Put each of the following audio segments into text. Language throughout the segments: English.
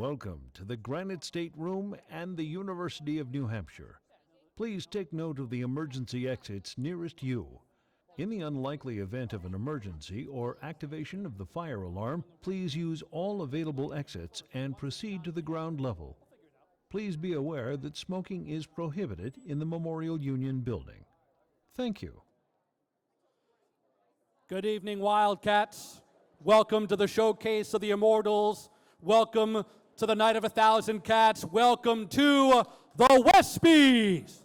Welcome to the Granite State Room and the University of New Hampshire. Please take note of the emergency exits nearest you. In the unlikely event of an emergency or activation of the fire alarm, please use all available exits and proceed to the ground level. Please be aware that smoking is prohibited in the Memorial Union building. Thank you. Good evening, Wildcats. Welcome to the Showcase of the Immortals. Welcome to the Night of 1,000 Cats. Welcome to the WESPY'S.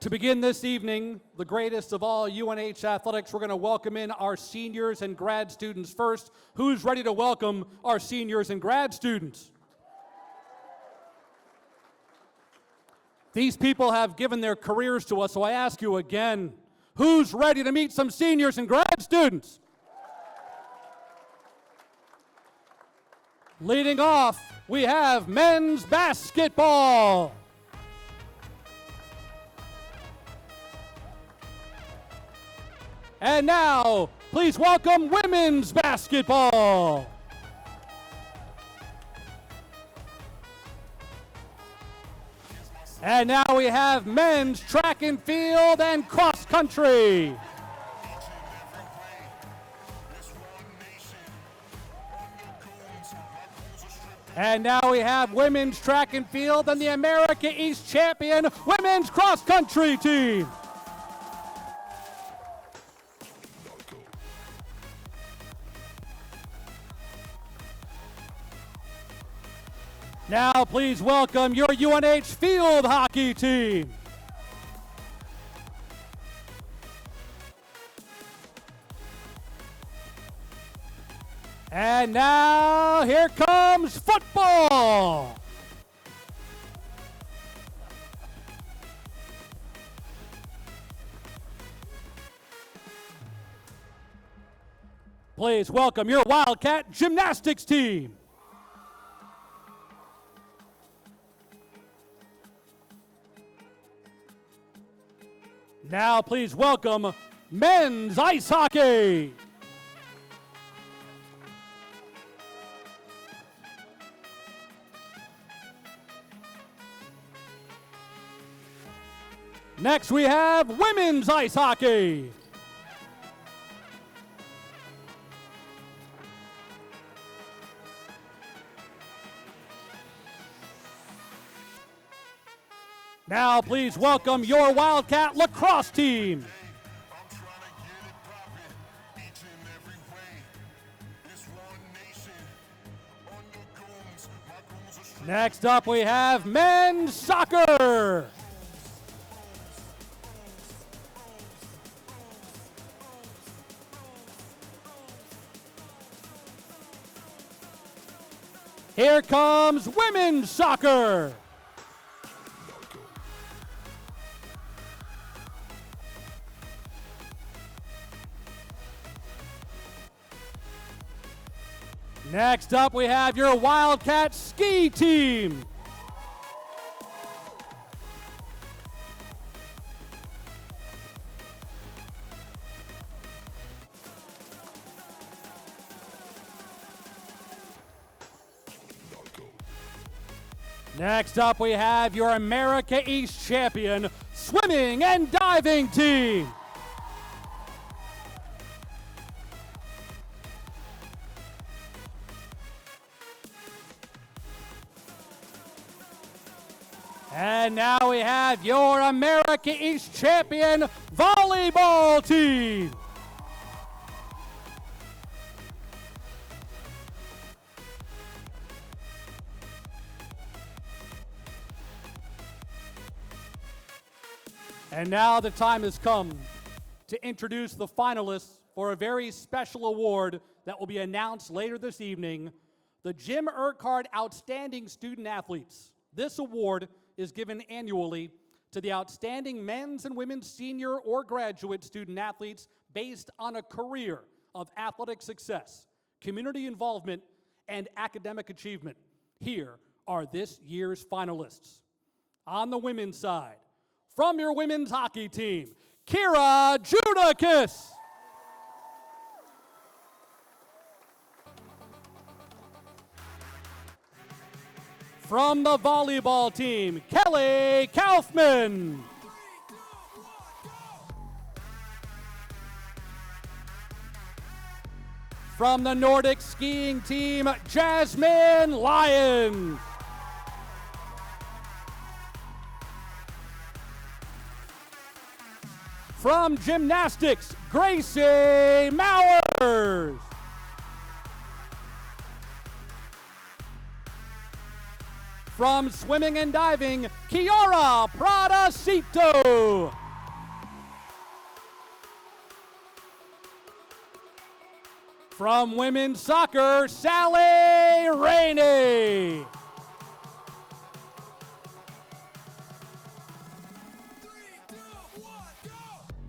To begin this evening, the greatest of all UNH athletics, we're going to welcome in our seniors and grad students first. Who's ready to welcome our seniors and grad students? These people have given their careers to us, so I ask you again, who's ready to meet some seniors and grad students? Leading off, we have men's basketball. And now, please welcome women's basketball. And now we have men's track and field and cross country. And now we have women's track and field and the America East champion women's cross country team. Now please welcome your UNH field hockey team. And now here comes football. Please welcome your Wildcat gymnastics team. Now please welcome men's ice hockey. Next we have women's ice hockey. Now please welcome your Wildcat lacrosse team. Next up we have men's soccer. Here comes women's soccer. Next up, we have your Wildcat ski team. Next up, we have your America East champion swimming and diving team. And now we have your America East champion volleyball team. And now the time has come to introduce the finalists for a very special award that will be announced later this evening, the Jim Urquhart Outstanding Student Athletes. This award is given annually to the outstanding men's and women's senior or graduate student athletes based on a career of athletic success, community involvement, and academic achievement. Here are this year's finalists. On the women's side, from your women's hockey team, Kira Judakis. From the volleyball team, Kelly Kaufman. From the Nordic skiing team, Jasmine Lyons. From gymnastics, Gracie Mowers. From swimming and diving, Kiara Pradacito. From women's soccer, Sally Rainey.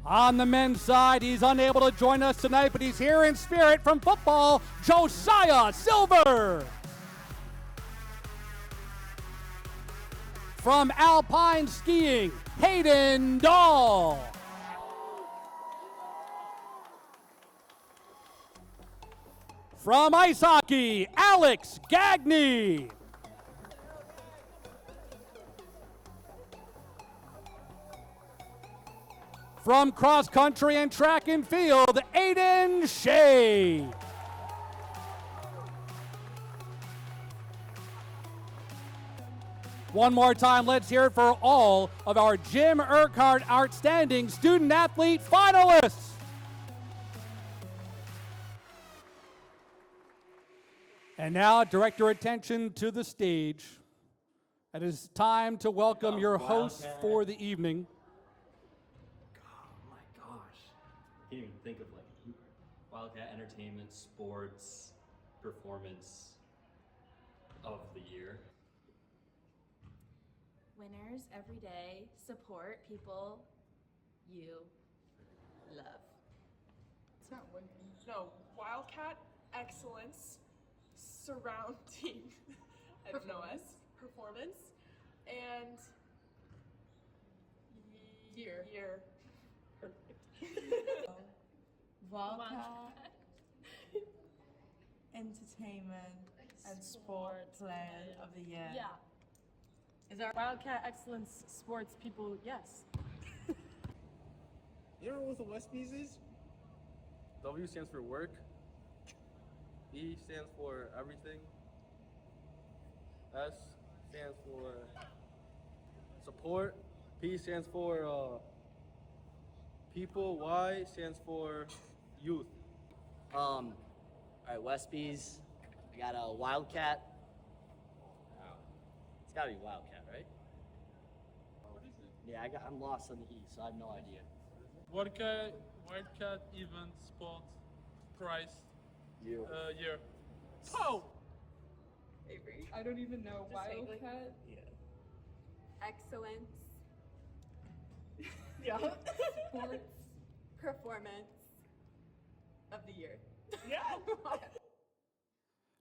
On the men's side, he's unable to join us tonight, but he's here in spirit from football, Josiah Silver. From alpine skiing, Hayden Dahl. From ice hockey, Alex Gagney. From cross country and track and field, Aiden Shea. One more time, let's hear it for all of our Jim Urquhart Outstanding Student Athlete finalists. And now, direct your attention to the stage. It is time to welcome your host for the evening. Oh my gosh. I can't even think of like Wildcat Entertainment, Sports, Performance of the Year. Winners every day support people you love. It's not one. No, Wildcat Excellence Surrounding Performance. Performance and year. Wildcat Entertainment and Sport Player of the Year. Yeah. Is our Wildcat Excellence Sports people? Yes. You know what the WESPY'S is? W stands for work. E stands for everything. S stands for support. P stands for people. Y stands for youth. All right, WESPY'S. I got a Wildcat. It's gotta be Wildcat, right? What is it? Yeah, I'm lost on the E, so I have no idea. Wildcat Event Sport Prize You. year. Oh! Avery. I don't even know. Wildcat. Yeah. Excellence, Yeah. sports, performance of the year. Yeah.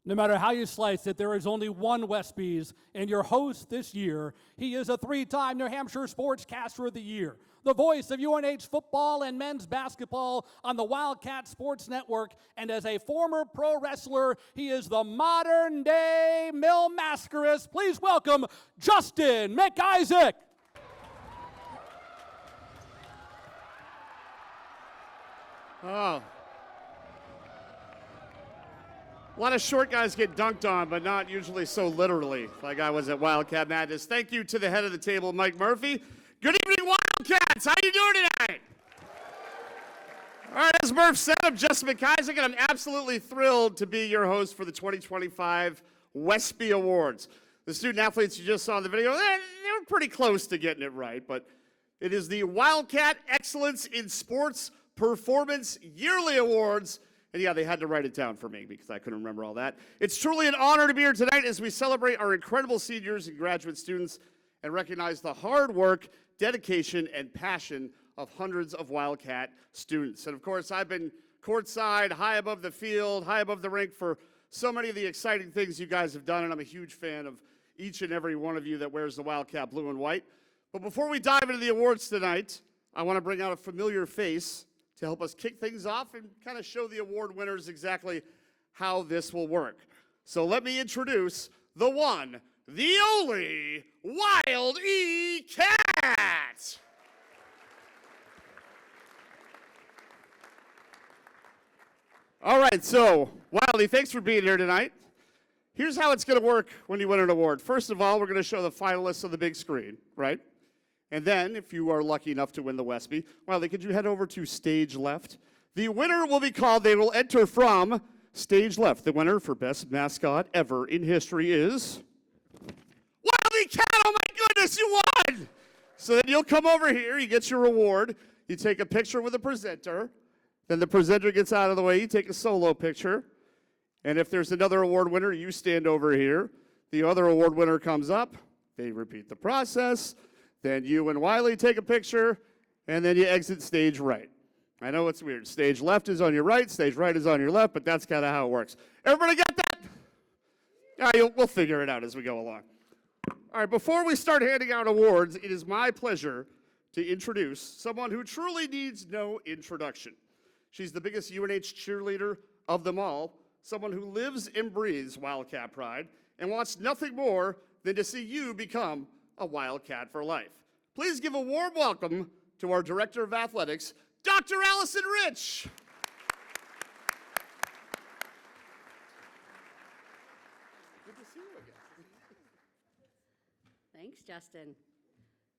No matter how you slice it, there is only one WESPY'S, and your host this year, he is a three-time New Hampshire Sportscaster of the Year, the voice of UNH football and men's basketball on the Wildcat Sports Network, and as a former pro wrestler, he is the modern-day Mil Mascaris. Please welcome Justin McIsaac. Oh. A lot of short guys get dunked on, but not usually so literally, like I was at Wildcat Madness. Thank you to the head of the table, Mike Murphy. Good evening, Wildcats. How you doing tonight? All right, as Murph said, I'm Justin McIsaac, and I'm absolutely thrilled to be your host for the 2025 WESPY Awards. The student athletes you just saw in the video, they were pretty close to getting it right, but it is the Wildcat Excellence in Sports Performance Yearly Awards. And yeah, they had to write it down for me because I couldn't remember all that. It's truly an honor to be here tonight as we celebrate our incredible seniors and graduate students and recognize the hard work, dedication, and passion of hundreds of Wildcat students. And of course, I've been courtside, high above the field, high above the rink for so many of the exciting things you guys have done, and I'm a huge fan of each and every one of you that wears the Wildcat blue and white. But before we dive into the awards tonight, I want to bring out a familiar face to help us kick things off and kind of show the award winners exactly how this will work. So let me introduce the one, the only Wild E Cat. All right, so Wildy, thanks for being here tonight. Here's how it's going to work when you win an award. First of all, we're going to show the finalists on the big screen, right? And then, if you are lucky enough to win the WESPY, Wildy, could you head over to stage left? The winner will be called, they will enter from stage left. The winner for best mascot ever in history is Wildy Cat. Oh my goodness, you won! So then you'll come over here, you get your reward, you take a picture with the presenter, then the presenter gets out of the way, you take a solo picture, and if there's another award winner, you stand over here. The other award winner comes up, they repeat the process, then you and Wiley take a picture, and then you exit stage right. I know it's weird. Stage left is on your right, stage right is on your left, but that's kind of how it works. Everybody got that? Yeah, we'll figure it out as we go along. All right, before we start handing out awards, it is my pleasure to introduce someone who truly needs no introduction. She's the biggest UNH cheerleader of them all, someone who lives and breathes Wildcat pride and wants nothing more than to see you become a Wildcat for life. Please give a warm welcome to our Director of Athletics, Dr. Allison Rich. Good to see you again. Thanks, Justin.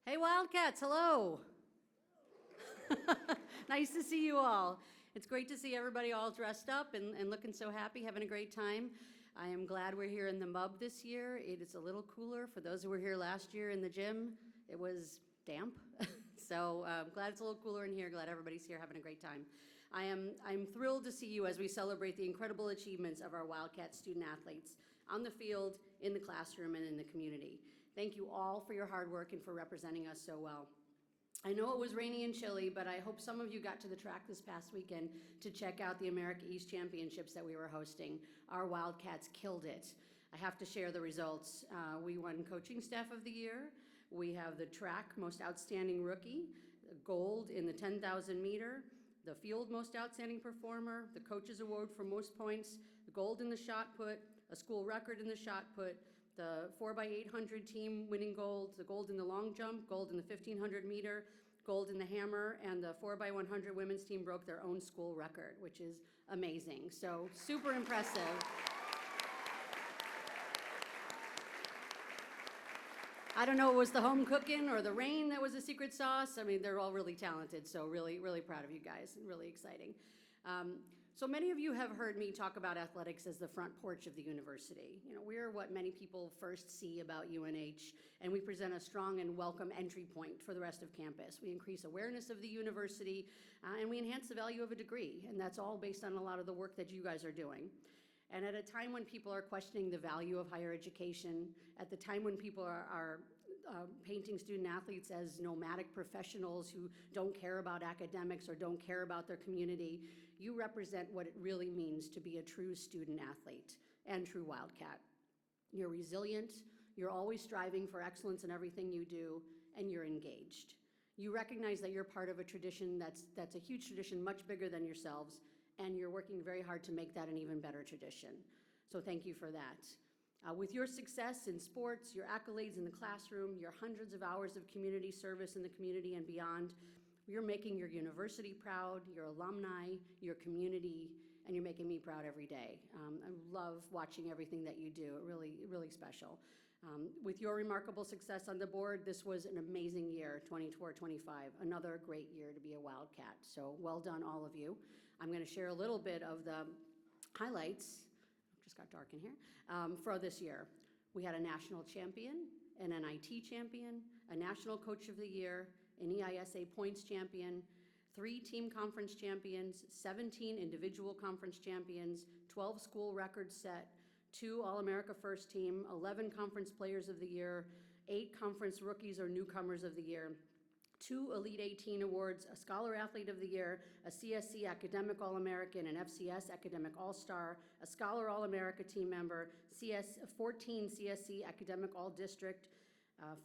Hey, Wildcats, hello. Nice to see you all. It's great to see everybody all dressed up and looking so happy, having a great time. I am glad we're here in the MUB this year. It is a little cooler. For those who were here last year in the gym, it was damp. So I'm glad it's a little cooler in here. Glad everybody's here having a great time. I'm thrilled to see you as we celebrate the incredible achievements of our Wildcat student athletes on the field, in the classroom, and in the community. Thank you all for your hard work and for representing us so well. I know it was rainy and chilly, but I hope some of you got to the track this past weekend to check out the America East Championships that we were hosting. Our Wildcats killed it. I have to share the results. We won Coaching Staff of the Year. We have the track Most Outstanding Rookie, gold in the 10,000 meter, the field Most Outstanding Performer, the Coaches Award for Most Points, the gold in the shot put, a school record in the shot put, the 4x800 team winning gold, the gold in the long jump, gold in the 1500 meter, gold in the hammer, and the 4x100 women's team broke their own school record, which is amazing. So super impressive. I don't know if it was the home cooking or the rain that was the secret sauce. I mean, they're all really talented, so really, really proud of you guys, and really exciting. So many of you have heard me talk about athletics as the front porch of the university. You know, we're what many people first see about UNH, and we present a strong and welcome entry point for the rest of campus. We increase awareness of the university, and we enhance the value of a degree, and that's all based on a lot of the work that you guys are doing. And at a time when people are questioning the value of higher education, at the time when people are painting student athletes as nomadic professionals who don't care about academics or don't care about their community, you represent what it really means to be a true student athlete and true Wildcat. You're resilient, you're always striving for excellence in everything you do, and you're engaged. You recognize that you're part of a tradition that's a huge tradition, much bigger than yourselves, and you're working very hard to make that an even better tradition. So thank you for that. With your success in sports, your accolades in the classroom, your hundreds of hours of community service in the community and beyond, you're making your university proud, your alumni, your community, and you're making me proud every day. I love watching everything that you do. Really, really special. With your remarkable success on the board, this was an amazing year, 24-25, another great year to be a Wildcat. So well done, all of you. I'm going to share a little bit of the highlights. Just got dark in here. For this year, we had a national champion, an NIT champion, a national coach of the year, an EISA points champion, 3 team conference champions, 17 individual conference champions, 12 school records set, 2 All-America First Team, 11 conference players of the year, 8 conference rookies or newcomers of the year, 2 Elite 18 awards, a Scholar Athlete of the Year, a CSC Academic All-American, an FCS Academic All-Star, a Scholar All-America team member, 14 CSC Academic All-District,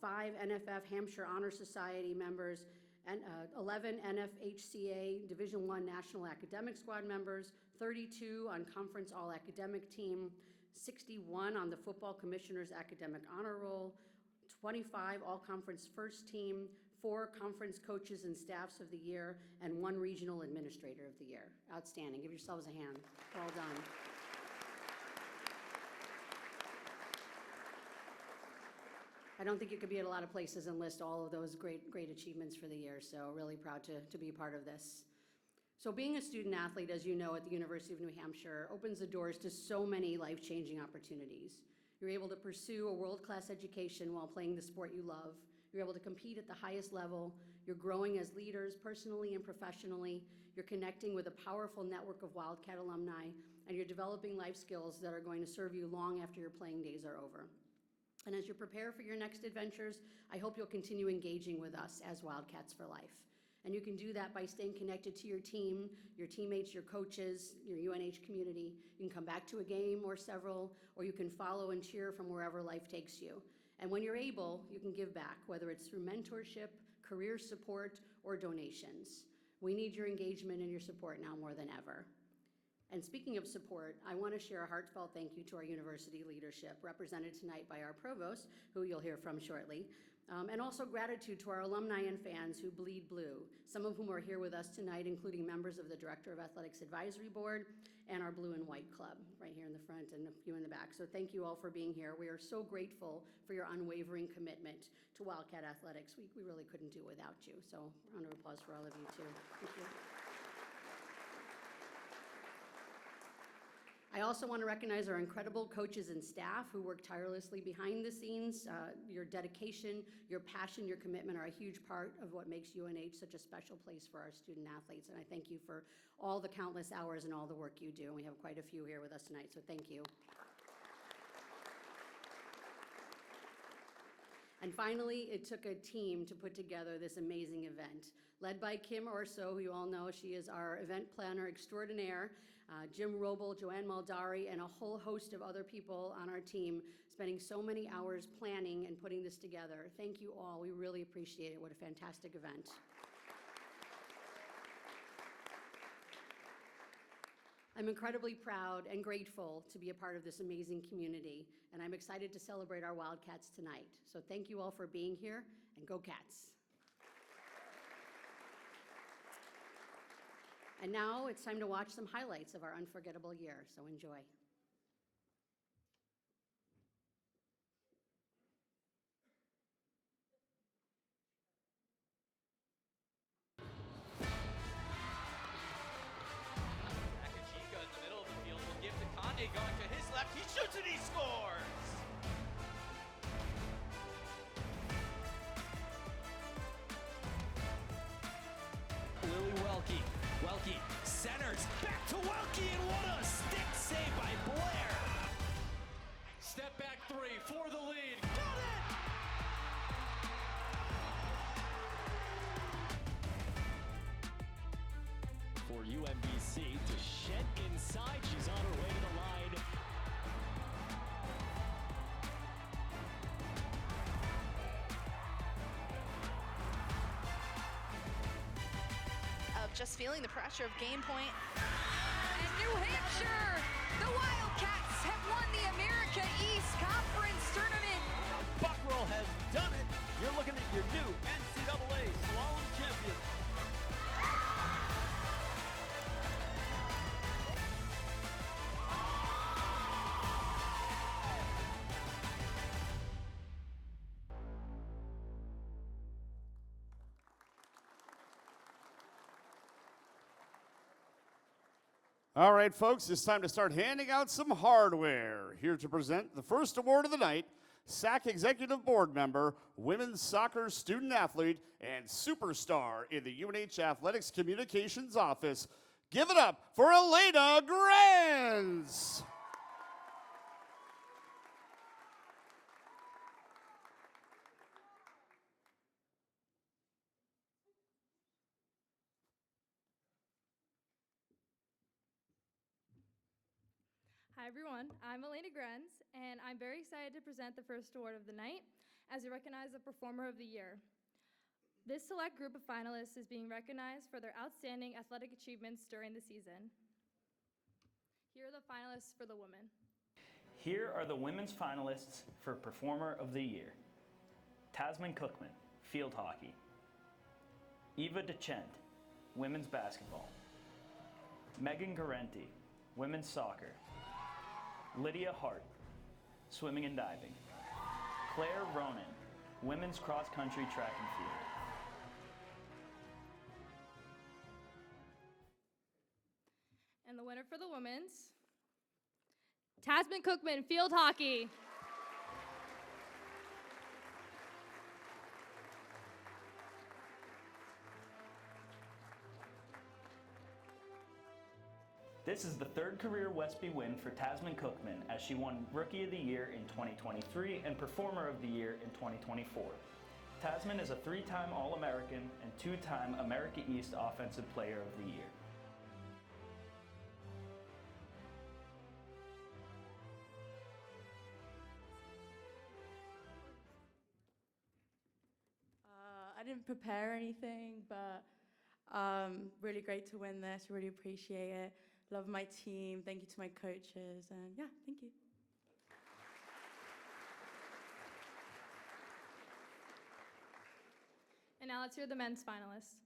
5 NFF Hampshire Honor Society members, and 11 NFHCA Division I National Academic Squad members, 32 on Conference All-Academic Team, 61 on the Football Commissioner's Academic Honor Roll, 25 All-Conference First Team, 4 Conference Coaches and Staffs of the Year, and 1 Regional Administrator of the Year. Outstanding. Give yourselves a hand. Well done. I don't think you could be at a lot of places and list all of those great achievements for the year, so really proud to be a part of this. So being a student athlete, as you know, at the University of New Hampshire opens the doors to so many life-changing opportunities. You're able to pursue a world-class education while playing the sport you love. You're able to compete at the highest level. You're growing as leaders personally and professionally. You're connecting with a powerful network of Wildcat alumni, and you're developing life skills that are going to serve you long after your playing days are over. And as you prepare for your next adventures, I hope you'll continue engaging with us as Wildcats for Life. And you can do that by staying connected to your team, your teammates, your coaches, your UNH community. You can come back to a game or several, or you can follow and cheer from wherever life takes you. And when you're able, you can give back, whether it's through mentorship, career support, or donations. We need your engagement and your support now more than ever. And speaking of support, I want to share a heartfelt thank you to our university leadership, represented tonight by our provost, who you'll hear from shortly, and also gratitude to our alumni and fans who bleed blue, some of whom are here with us tonight, including members of the Director of Athletics Advisory Board and our Blue and White Club, right here in the front and a few in the back. So thank you all for being here. We are so grateful for your unwavering commitment to Wildcat Athletics. We really couldn't do without you. So round of applause for all of you too. Thank you. I also want to recognize our incredible coaches and staff who work tirelessly behind the scenes. Your dedication, your passion, your commitment are a huge part of what makes UNH such a special place for our student athletes. And I thank you for all the countless hours and all the work you do. And we have quite a few here with us tonight, so thank you. And finally, it took a team to put together this amazing event. Led by Kim Orso, who you all know, she is our event planner extraordinaire, Jim Roble, Joanne Maldari, and a whole host of other people on our team spending so many hours planning and putting this together. Thank you all. We really appreciate it. What a fantastic event. I'm incredibly proud and grateful to be a part of this amazing community, and I'm excited to celebrate our Wildcats tonight. So thank you all for being here, and go Cats. And now it's time to watch some highlights of our unforgettable year, so enjoy. Akachika in the middle of the field will give to Kande, going to his left, he shoots and he scores! Lily Welke. Welke centers, back to Welke, and what a stick save by Blair! Step back three for the lead, got it! For UMBC to shed inside, she's on her way to the line. Just feeling the pressure of game point. And New Hampshire, the Wildcats have won the America East Conference Tournament. Buckroll has done it. You're looking at your new NCAA slalom champion. All right, folks, it's time to start handing out some hardware. Here to present the first award of the night, SAC Executive Board Member, Women's Soccer Student Athlete, and Superstar in the UNH Athletics Communications Office. Give it up for Elena Granz. Hi everyone, I'm Elena Grenz, and I'm very excited to present the first award of the night as we recognize the Performer of the Year. This select group of finalists is being recognized for their outstanding athletic achievements during the season. Here are the finalists for the women. Here are the women's finalists for Performer of the Year. Tasman Cookman, field hockey. Eva DeChent, women's basketball. Megan Garenti, women's soccer. Lydia Hart, swimming and diving. Claire Ronan, women's cross-country track and field. And the winner for the women's, Tasman Cookman, field hockey. This is the third career Westby win for Tasman Cookman as she won Rookie of the Year in 2023 and Performer of the Year in 2024. Tasman is a 3-time All-American and 2-time America East Offensive Player of the Year. I didn't prepare anything, but really great to win this. Really appreciate it. Love my team. Thank you to my coaches. And yeah, thank you. And now let's hear the men's finalists.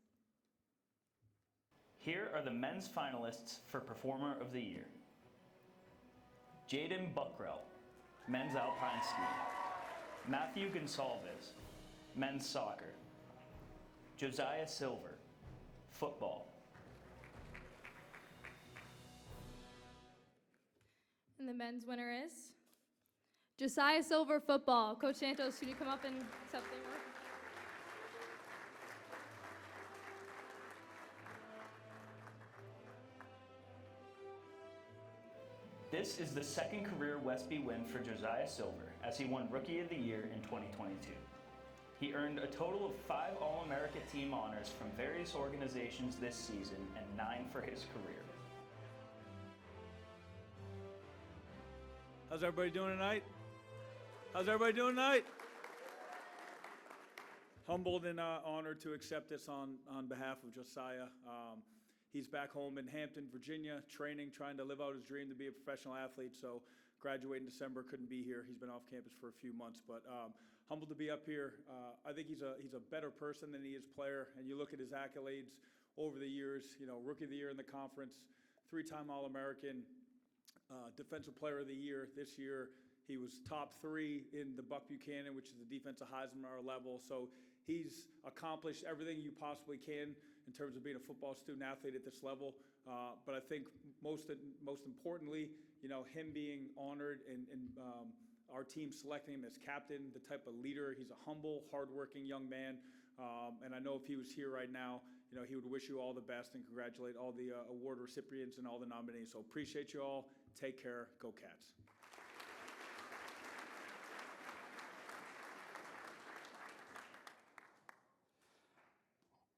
Here are the men's finalists for Performer of the Year. Jaden Buckrell, men's alpine skiing. Matthew Gonsalves, men's soccer. Josiah Silver, football. And the men's winner is Josiah Silver, football. Coach Santos, can you come up and accept the award? This is the second career Westby win for Josiah Silver as he won Rookie of the Year in 2022. He earned a total of 5 All-America team honors from various organizations this season and 9 for his career. How's everybody doing tonight? How's everybody doing tonight? Humbled and honored to accept this on behalf of Josiah. He's back home in Hampton, Virginia, training, trying to live out his dream to be a professional athlete. So graduated in December, couldn't be here. He's been off campus for a few months, but humbled to be up here. I think he's a better person than he is player. And you look at his accolades over the years, you know, Rookie of the Year in the conference, 3-time All-American, Defensive Player of the Year. This year, he was top 3 in the Buck Buchanan, which is the defensive Heisman at our level. So he's accomplished everything you possibly can in terms of being a football student athlete at this level. But I think most importantly, you know, him being honored and our team selecting him as captain, the type of leader. He's a humble, hardworking young man. And I know if he was here right now, you know, he would wish you all the best and congratulate all the award recipients and all the nominees. So appreciate you all. Take care. Go Cats.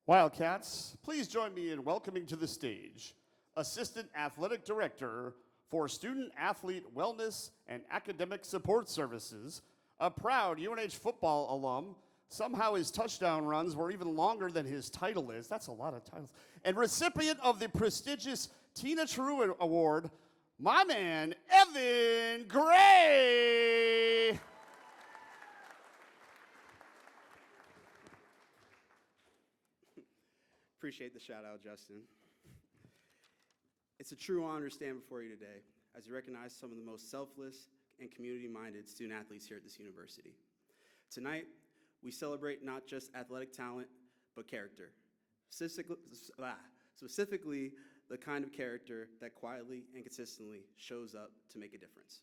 Wildcats, please join me in welcoming to the stage Assistant Athletic Director for Student Athlete Wellness and Academic Support Services, a proud UNH football alum. Somehow his touchdown runs were even longer than his title is. That's a lot of titles. And recipient of the prestigious Tina True Award, my man, Evan Gray. Appreciate the shout out, Justin. It's a true honor to stand before you today as you recognize some of the most selfless and community-minded student athletes here at this university. Tonight, we celebrate not just athletic talent, but character. Specifically, the kind of character that quietly and consistently shows up to make a difference.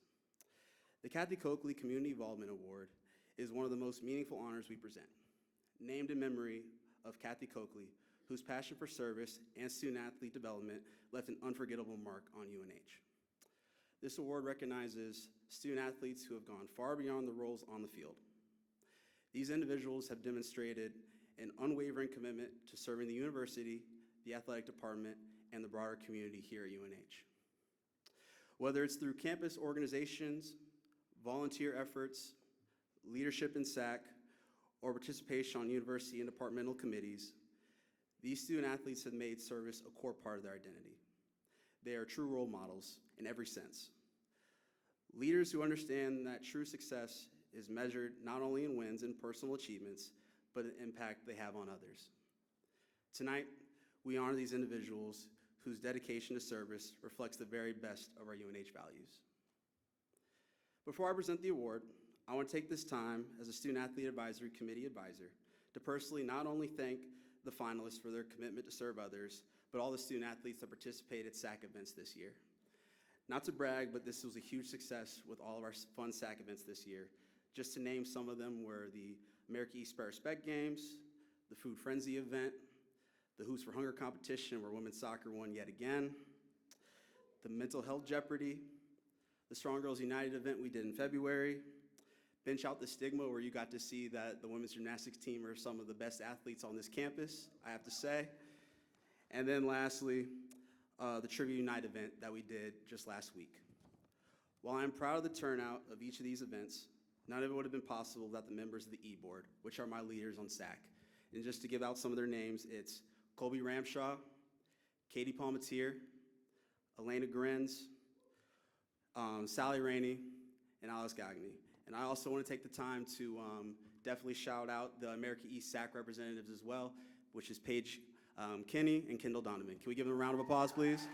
The Kathy Coakley Community Involvement Award is one of the most meaningful honors we present, named in memory of Kathy Coakley, whose passion for service and student-athlete development left an unforgettable mark on UNH. This award recognizes student-athletes who have gone far beyond the roles on the field. These individuals have demonstrated an unwavering commitment to serving the university, the athletic department, and the broader community here at UNH. Whether it's through campus organizations, volunteer efforts, leadership in SAC, or participation on university and departmental committees, these student athletes have made service a core part of their identity. They are true role models in every sense. Leaders who understand that true success is measured not only in wins and personal achievements, but in impact they have on others. Tonight, we honor these individuals whose dedication to service reflects the very best of our UNH values. Before I present the award, I want to take this time as a Student Athlete Advisory Committee advisor to personally not only thank the finalists for their commitment to serve others, but all the student athletes that participated at SAC events this year. Not to brag, but this was a huge success with all of our fun SAC events this year. Just to name some of them were the America East By Respect Games, the Food Frenzy event, the Hoops for Hunger competition where women's soccer won yet again, the Mental Health Jeopardy, the Strong Girls United event we did in February, Bench Out the Stigma, where you got to see that the women's gymnastics team are some of the best athletes on this campus, I have to say. And then lastly, the Trivia Unite event that we did just last week. While I'm proud of the turnout of each of these events, none of it would have been possible without the members of the E-Board, which are my leaders on SAC. And just to give out some of their names, it's Colby Ramshaw, Katie Palmatier, Elena Grenz, Sally Rainey, and Alice Gagny. And I also want to take the time to definitely shout out the America East SAC representatives as well, which is Paige Kinney and Kendall Donovan. Can we give them a round of applause, please?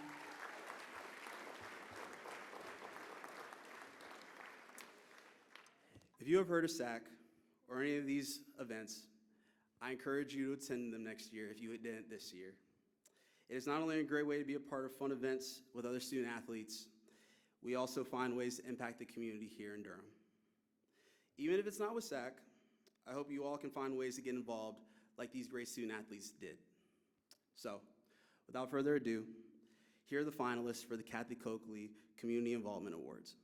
If you have heard of SAC or any of these events, I encourage you to attend them next year if you didn't this year. It is not only a great way to be a part of fun events with other student athletes, we also find ways to impact the community here in Durham. Even if it's not with SAC, I hope you all can find ways to get involved like these great student athletes did. So, without further ado, here are the finalists for the Kathy Coakley Community Involvement Awards.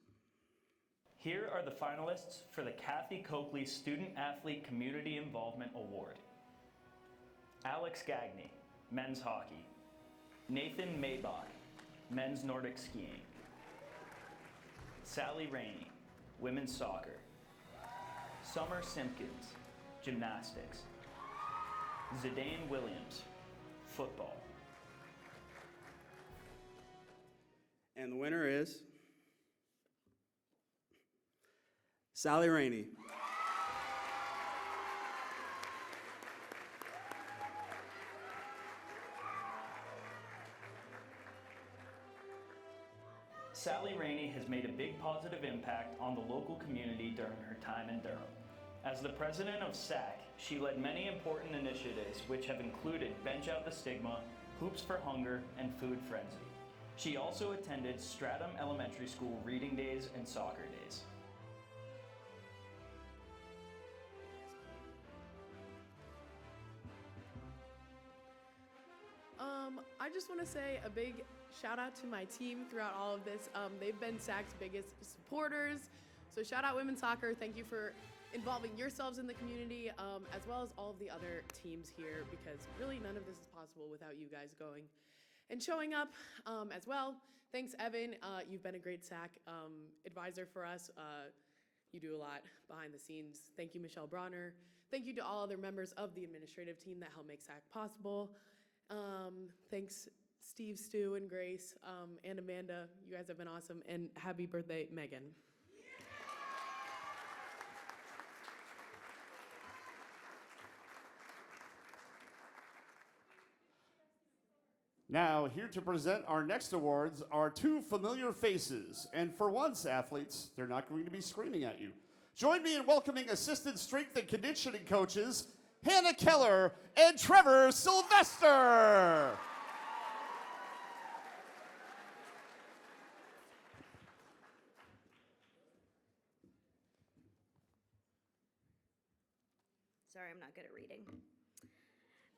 Here are the finalists for the Kathy Coakley Student Athlete Community Involvement Award. Alex Gagny, men's hockey. Nathan Maybach, men's Nordic skiing. Sally Rainey, women's soccer. Summer Simpkins, gymnastics. Zidane Williams, football. And the winner is Sally Rainey. Sally Rainey has made a big positive impact on the local community during her time in Durham. As the president of SAC, she led many important initiatives which have included Bench Out the Stigma, Hoops for Hunger, and Food Frenzy. She also attended Stratham Elementary School reading days and soccer days. I just want to say a big shout out to my team throughout all of this. They've been SAC's biggest supporters. So shout out women's soccer. Thank you for involving yourselves in the community, as well as all of the other teams here, because really none of this is possible without you guys going and showing up as well. Thanks, Evan. You've been a great SAC advisor for us. You do a lot behind the scenes. Thank you, Michelle Bronner. Thank you to all other members of the administrative team that help make SAC possible. Thanks, Steve, Stu, and Grace, and Amanda. You guys have been awesome. And happy birthday, Megan. Now, here to present our next awards are two familiar faces. And for once, athletes, they're not going to be screaming at you. Join me in welcoming assistant strength and conditioning coaches, Hannah Keller and Trevor Sylvester. Sorry, I'm not good at reading.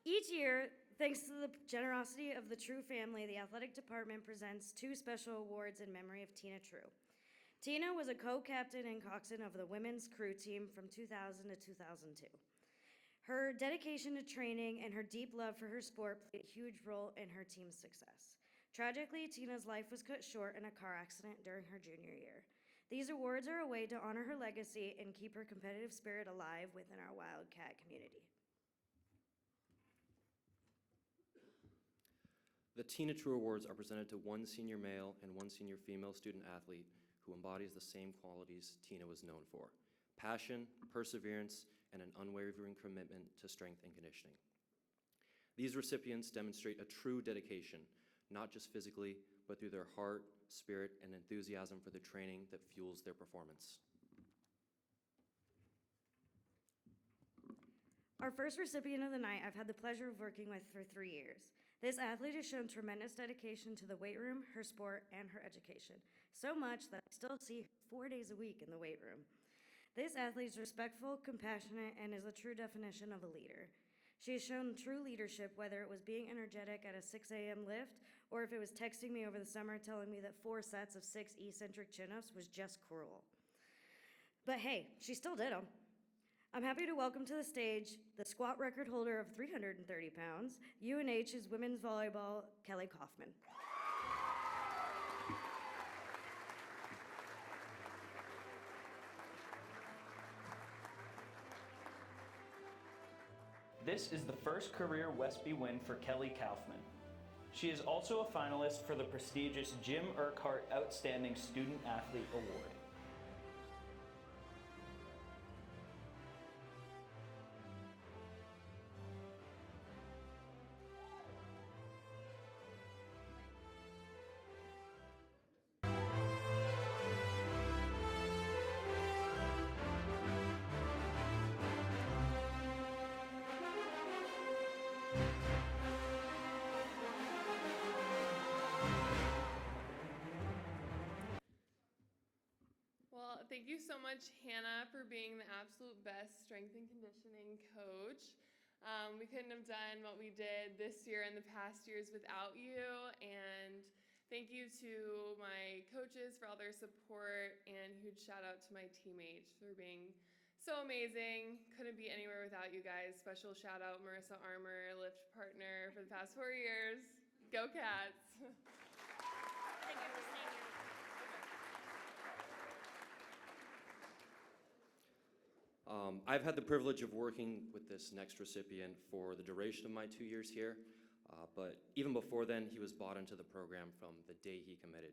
Each year, thanks to the generosity of the True family, the athletic department presents two special awards in memory of Tina True. Tina was a co-captain and coxswain of the women's crew team from 2000 to 2002. Her dedication to training and her deep love for her sport played a huge role in her team's success. Tragically, Tina's life was cut short in a car accident during her junior year. These awards are a way to honor her legacy and keep her competitive spirit alive within our Wildcat community. The Tina True Awards are presented to one senior male and one senior female student athlete who embodies the same qualities Tina was known for: passion, perseverance, and an unwavering commitment to strength and conditioning. These recipients demonstrate a true dedication, not just physically, but through their heart, spirit, and enthusiasm for the training that fuels their performance. Our first recipient of the night I've had the pleasure of working with for 3 years. This athlete has shown tremendous dedication to the weight room, her sport, and her education. So much that I still see her 4 days a week in the weight room. This athlete is respectful, compassionate, and is the true definition of a leader. She has shown true leadership, whether it was being energetic at a 6 a.m. lift, or if it was texting me over the summer telling me that 4 sets of 6 eccentric chin-ups was just cruel. But hey, she still did them. I'm happy to welcome to the stage the squat record holder of 330 pounds, UNH's women's volleyball, Kelly Kaufman. This is the first career WESPY win for Kelly Kaufman. She is also a finalist for the prestigious Jim Urquhart Outstanding Student Athlete Award. Well, thank you so much, Hannah, for being the absolute best strength and conditioning coach. We couldn't have done what we did this year and the past years without you. And thank you to my coaches for all their support, and huge shout out to my teammates for being so amazing. Couldn't be anywhere without you guys. Special shout out Marissa Armour, lift partner for the past 4 years. Go Cats! I've had the privilege of working with this next recipient for the duration of my 2 years here, but even before then, he was bought into the program from the day he committed.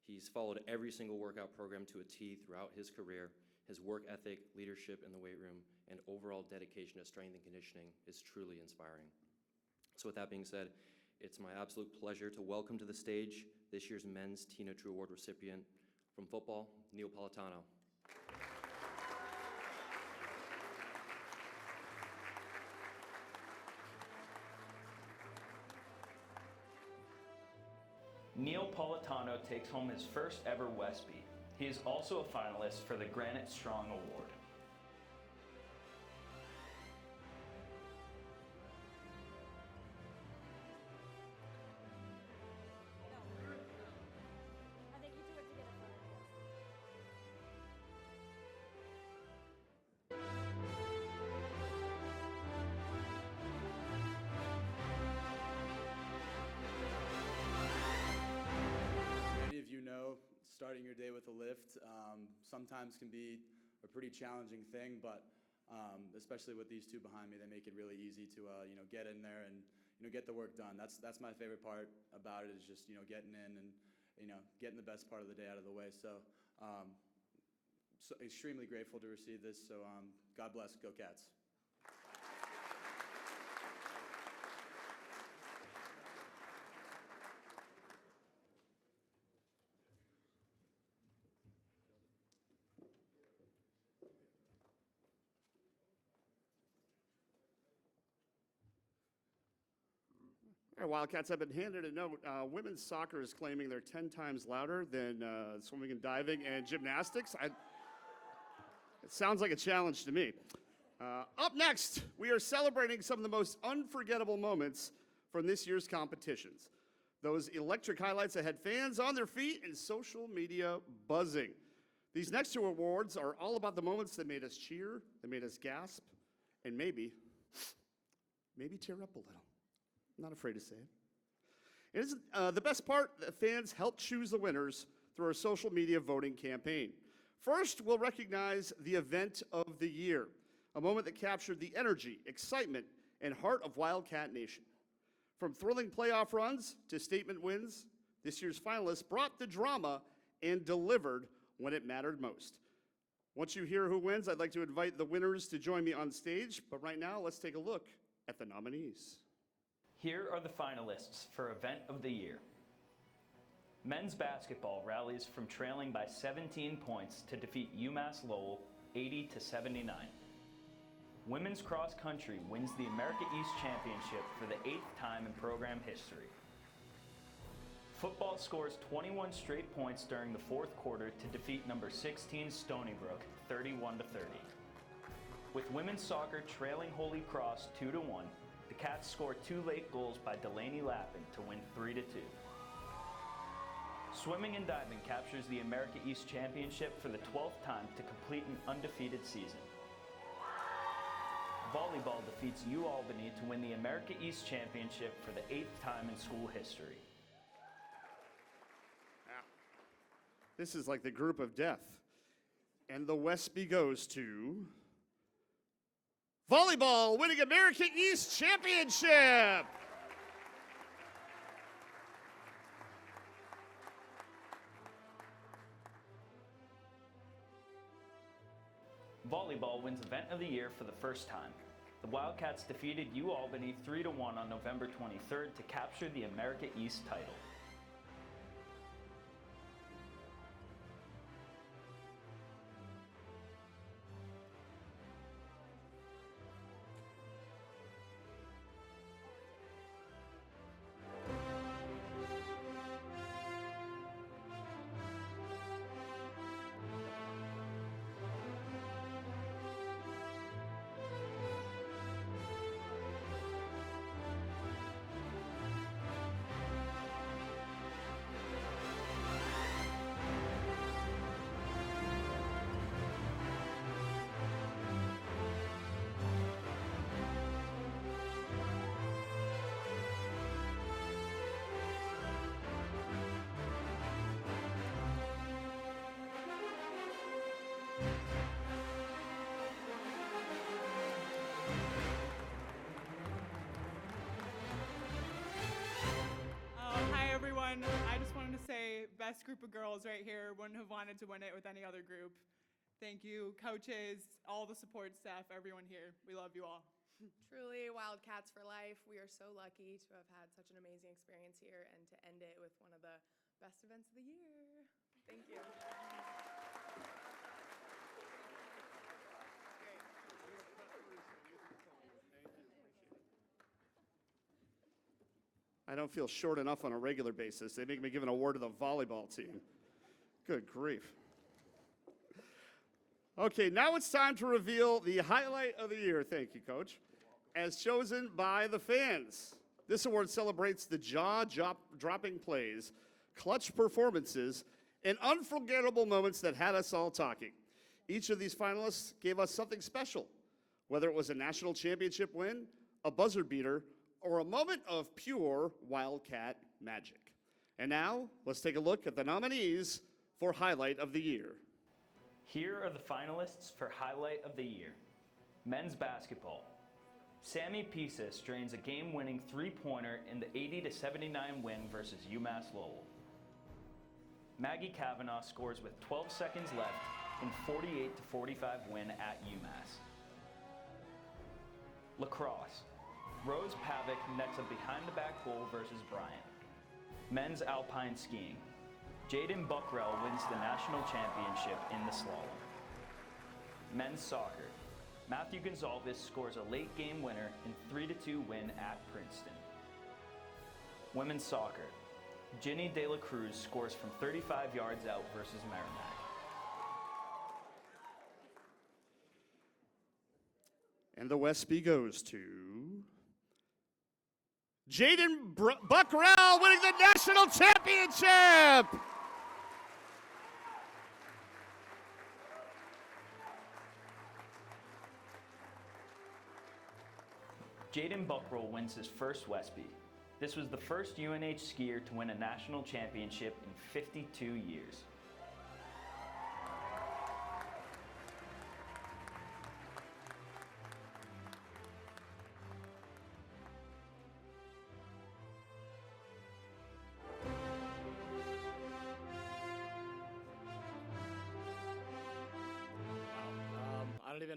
He's followed every single workout program to a T throughout his career. His work ethic, leadership in the weight room, and overall dedication to strength and conditioning is truly inspiring. So with that being said, it's my absolute pleasure to welcome to the stage this year's Men's Tina True Award recipient from football, Neil Politano. Neil Politano takes home his first ever WESPY. He is also a finalist for the Granite Strong Award. Starting your day with a lift sometimes can be a pretty challenging thing, but especially with these two behind me, they make it really easy to get in there and get the work done. That's my favorite part about it, is just getting in and getting the best part of the day out of the way. So extremely grateful to receive this. So God bless, go Cats. All right, Wildcats have been handed a note. Women's soccer is claiming they're 10 times louder than swimming and diving and gymnastics. It sounds like a challenge to me. Up next, we are celebrating some of the most unforgettable moments from this year's competitions. Those electric highlights that had fans on their feet and social media buzzing. These next two awards are all about the moments that made us cheer, that made us gasp, and maybe tear up a little. I'm not afraid to say it. It is the best part, the fans helped choose the winners through our social media voting campaign. First, we'll recognize the event of the year, a moment that captured the energy, excitement, and heart of Wildcat Nation. From thrilling playoff runs to statement wins, this year's finalists brought the drama and delivered when it mattered most. Once you hear who wins, I'd like to invite the winners to join me on stage, but right now, let's take a look at the nominees. Here are the finalists for Event of the Year. Men's basketball rallies from trailing by 17 points to defeat UMass Lowell 80-79. Women's cross country wins the America East Championship for the 8th time in program history. Football scores 21 straight points during the 4th quarter to defeat number 16 Stony Brook 31-30. With women's soccer trailing Holy Cross 2-1, the Cats score 2 late goals by Delaney Lappin to win 3-2. Swimming and diving captures the America East Championship for the 12th time to complete an undefeated season. Volleyball defeats UAlbany to win the America East Championship for the 8th time in school history. This is like the group of death. And the Westby goes to volleyball, winning America East Championship. Volleyball wins Event of the Year for the first time. The Wildcats defeated UAlbany 3-1 on November 23rd to capture the America East title. Hi everyone. I just wanted to say best group of girls right here. Wouldn't have wanted to win it with any other group. Thank you, coaches, all the support staff, everyone here. We love you all. Truly, Wildcats for life. We are so lucky to have had such an amazing experience here and to end it with one of the best events of the year. Thank you. I don't feel short enough on a regular basis. They make me give an award to the volleyball team. Good grief. Okay, now it's time to reveal the highlight of the year. Thank you, Coach. As chosen by the fans. This award celebrates the jaw-dropping plays, clutch performances, and unforgettable moments that had us all talking. Each of these finalists gave us something special, whether it was a national championship win, a buzzer beater, or a moment of pure Wildcat magic. And now, let's take a look at the nominees for Highlight of the Year. Here are the finalists for Highlight of the Year. Men's basketball. Sammy Pisas drains a game-winning three-pointer in the 80-79 win versus UMass Lowell. Maggie Kavanaugh scores with 12 seconds left in 48-45 win at UMass. Lacrosse. Rose Pavic nets a behind-the-back goal versus Bryant. Men's alpine skiing. Jaden Buckrell wins the national championship in the slalom. Men's soccer. Matthew Gonzalez scores a late game winner in 3-2 win at Princeton. Women's soccer. Ginny De La Cruz scores from 35 yards out versus Merrimack. And the Westby goes to Jaden Buckrell, winning the national championship. Jaden Buckrell wins his first Westby. This was the first UNH skier to win a national championship in 52 years.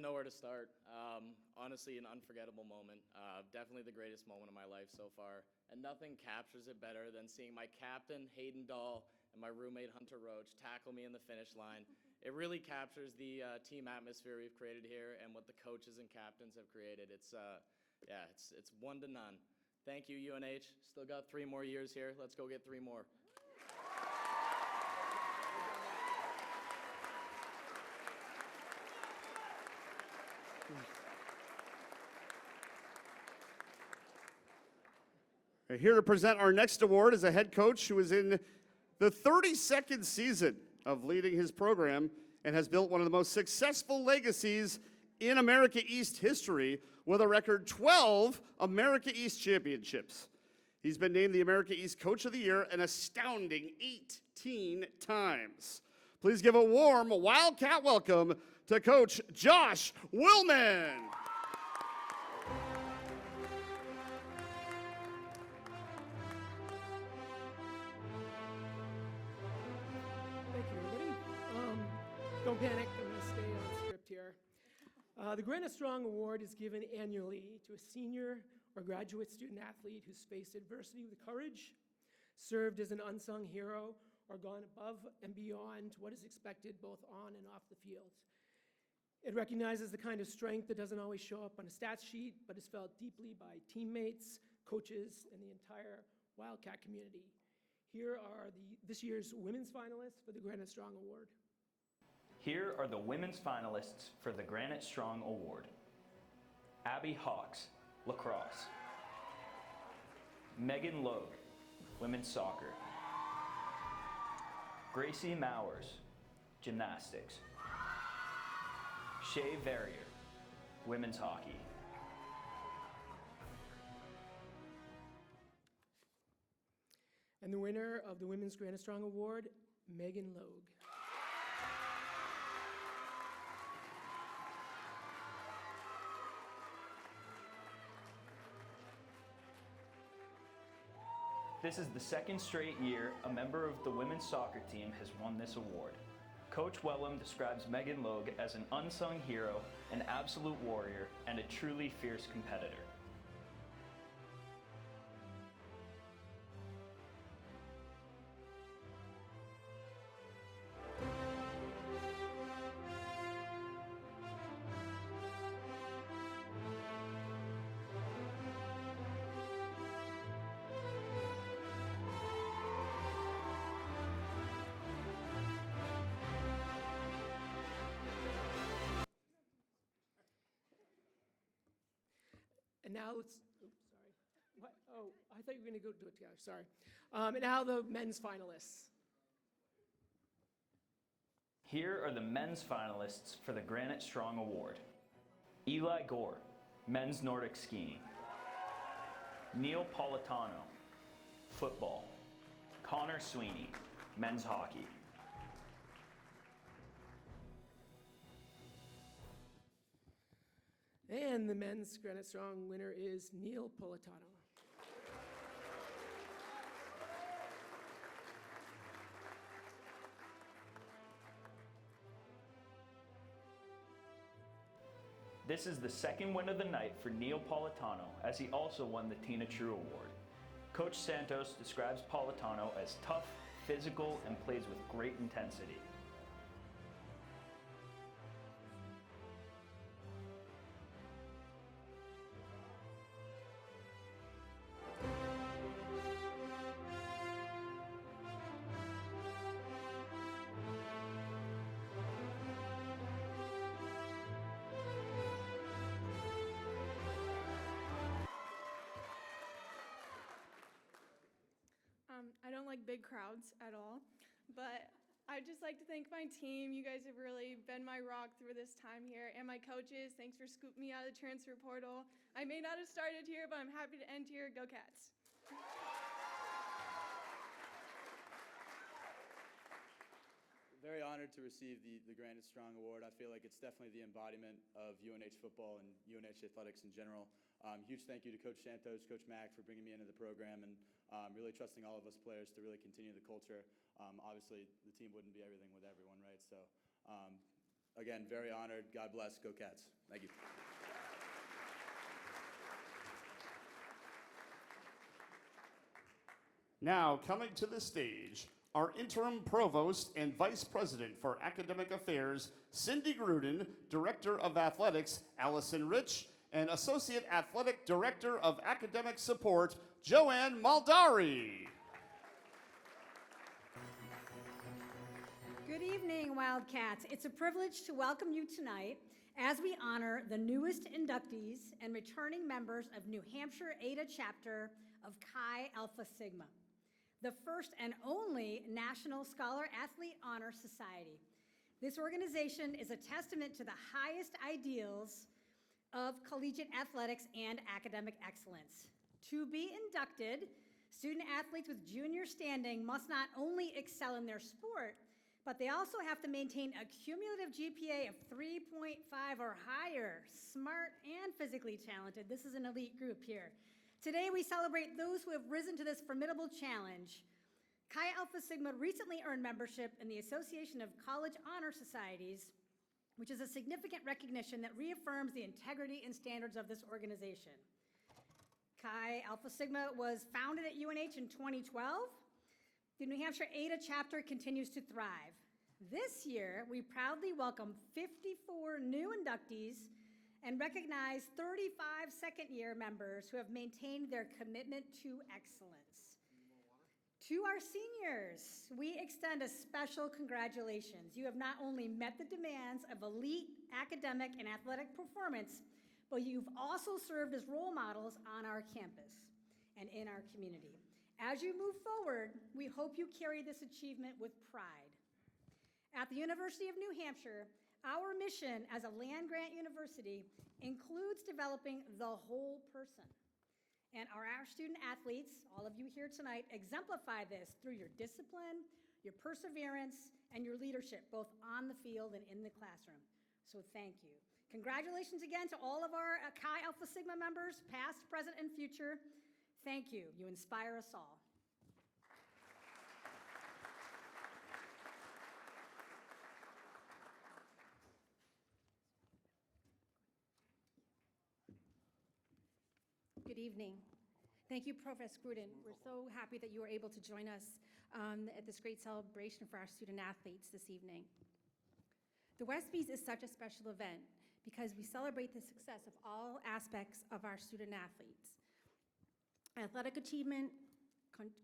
know where to start. Honestly, an unforgettable moment. Definitely the greatest moment of my life so far. And nothing captures it better than seeing my captain, Hayden Dahl, and my roommate, Hunter Roach, tackle me in the finish line. It really captures the team atmosphere we've created here and what the coaches and captains have created. It's 1-0. Thank you, UNH. Still got 3 more years here. Let's go get 3 more. Here to present our next award is a head coach who is in the 32nd season of leading his program and has built one of the most successful legacies in America East history with a record 12 America East championships. He's been named the America East Coach of the Year an astounding 18 times. Please give a warm Wildcat welcome to Coach Josh Willman. Thank you, everybody. Don't panic, I'm going to stay on script here. The Granite Strong Award is given annually to a senior or graduate student athlete who's faced adversity with courage, served as an unsung hero, or gone above and beyond what is expected both on and off the field. It recognizes the kind of strength that doesn't always show up on a stats sheet, but is felt deeply by teammates, coaches, and the entire Wildcat community. Here are this year's women's finalists for the Granite Strong Award. Here are the women's finalists for the Granite Strong Award. Abby Hawks, lacrosse. Megan Logue, women's soccer. Gracie Mowers, gymnastics. Shay Verrier, women's hockey. And the winner of the Women's Granite Strong Award, Megan Logue. This is the second straight year a member of the women's soccer team has won this award. Coach Wellham describes Megan Logue as an unsung hero, an absolute warrior, and a truly fierce competitor. And now let's, oops, sorry. What? Oh, I thought you were going to go do it together, sorry. And now the men's finalists. Here are the men's finalists for the Granite Strong Award. Eli Gore, men's Nordic skiing. Neil Politano, football. Connor Sweeney, men's hockey. And the men's Granite Strong winner is Neil Politano. This is the second win of the night for Neil Politano, as he also won the Tina True Award. Coach Santos describes Politano as tough, physical, and plays with great intensity. I don't like big crowds at all, but I'd just like to thank my team. You guys have really been my rock through this time here, and my coaches. Thanks for scooping me out of the transfer portal. I may not have started here, but I'm happy to end here. Go Cats. Very honored to receive the Granite Strong Award. I feel like it's definitely the embodiment of UNH football and UNH athletics in general. Huge thank you to Coach Santos, Coach Mack for bringing me into the program and really trusting all of us players to really continue the culture. Obviously, the team wouldn't be everything with everyone, right? So again, very honored. God bless. Go Cats. Thank you. Now, coming to the stage, our interim provost and vice president for academic affairs, Cindy Gruden, director of athletics, Allison Rich, and associate athletic director of academic support, Joanne Maldari. Good evening, Wildcats. It's a privilege to welcome you tonight as we honor the newest inductees and returning members of New Hampshire Ada chapter of Chi Alpha Sigma, the first and only National Scholar Athlete Honor Society. This organization is a testament to the highest ideals of collegiate athletics and academic excellence. To be inducted, student athletes with junior standing must not only excel in their sport, but they also have to maintain a cumulative GPA of 3.5 or higher, smart and physically talented. This is an elite group here. Today, we celebrate those who have risen to this formidable challenge. Chi Alpha Sigma recently earned membership in the Association of College Honor Societies, which is a significant recognition that reaffirms the integrity and standards of this organization. Chi Alpha Sigma was founded at UNH in 2012. The New Hampshire Ada chapter continues to thrive. This year, we proudly welcome 54 new inductees and recognize 35 second-year members who have maintained their commitment to excellence. To our seniors, we extend a special congratulations. You have not only met the demands of elite academic and athletic performance, but you've also served as role models on our campus and in our community. As you move forward, we hope you carry this achievement with pride. At the University of New Hampshire, our mission as a land-grant university includes developing the whole person. And our student athletes, all of you here tonight, exemplify this through your discipline, your perseverance, and your leadership, both on the field and in the classroom. So thank you. Congratulations again to all of our Chi Alpha Sigma members, past, present, and future. Thank you. You inspire us all. Good evening. Thank you, Provost Gruden. We're so happy that you were able to join us at this great celebration for our student athletes this evening. The WESPY'S is such a special event because we celebrate the success of all aspects of our student athletes. Athletic achievement,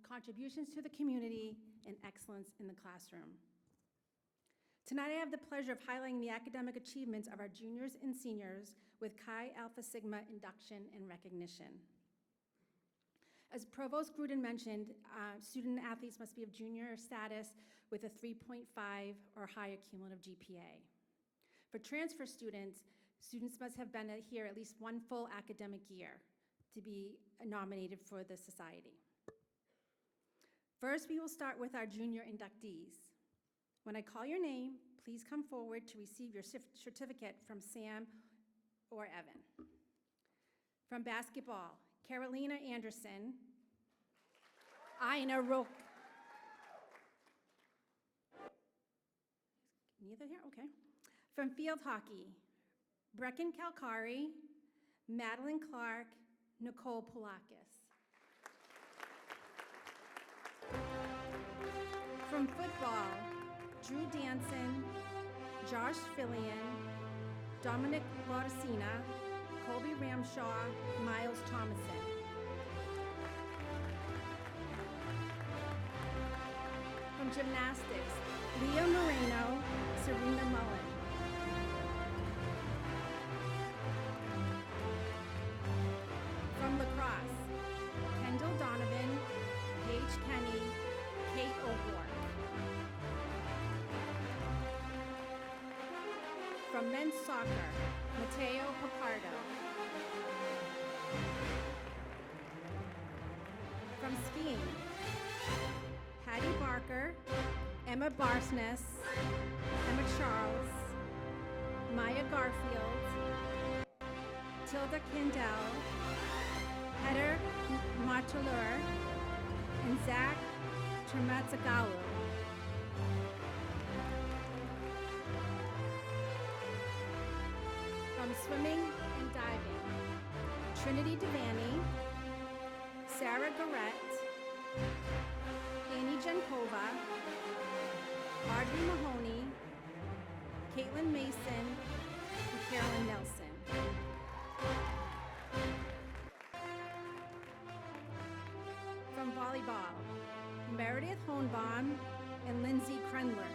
contributions to the community, and excellence in the classroom. Tonight I have the pleasure of highlighting the academic achievements of our juniors and seniors with Chi Alpha Sigma induction and recognition. As Provost Gruden mentioned, student athletes must be of junior status with a 3.5 or higher cumulative GPA. For transfer students, students must have been here at least one full academic year to be nominated for the society. First, we will start with our junior inductees. When I call your name, please come forward to receive your certificate from Sam or Evan. From basketball, Carolina Anderson, Ina Rook. Neither here? Okay. From field hockey, Brecken Kalkari, Madeline Clark, Nicole Poulakis. From football, Drew Danson, Josh Fillion, Dominic Laudicina, Colby Ramshaw, Miles Thomason. From gymnastics, Leah Moreno, Serena Mullen. From lacrosse, Kendall Donovan, Paige Kenny, Kate O'Rourke. From men's soccer, Mateo Picardo. From skiing, Hattie Barker, Emma Barsness, Emma Charles, Maya Garfield, Tilda Kendall, Heather Martelur, and Zach Termatzagalu. From swimming and diving, Trinity Devaney, Sarah Garrett, Annie Jankova, Audrey Mahoney, Caitlin Mason, and Carolyn Nelson. From volleyball, Meredith Hohenbaum and Lindsay Krenler.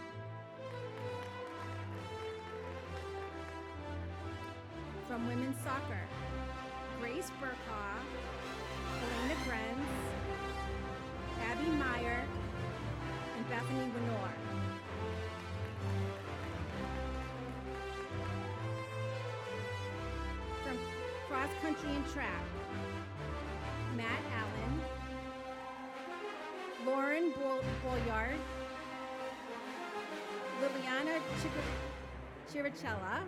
From women's soccer, Grace Burkhaw, Elena Grenz, Abby Meyer, and Bethany Winor. From cross country and track, Matt Allen, Lauren Boyard, Liliana Chiricella,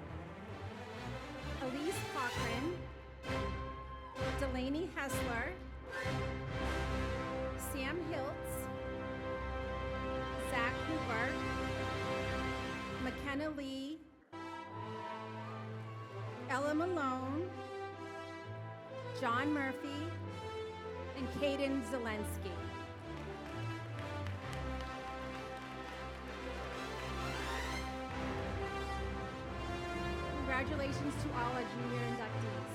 Elise Cochran, Delaney Hessler, Sam Hiltz, Zach Hooper, McKenna Lee, Ella Malone, John Murphy, and Kaden Zelensky. Congratulations to all our junior inductees.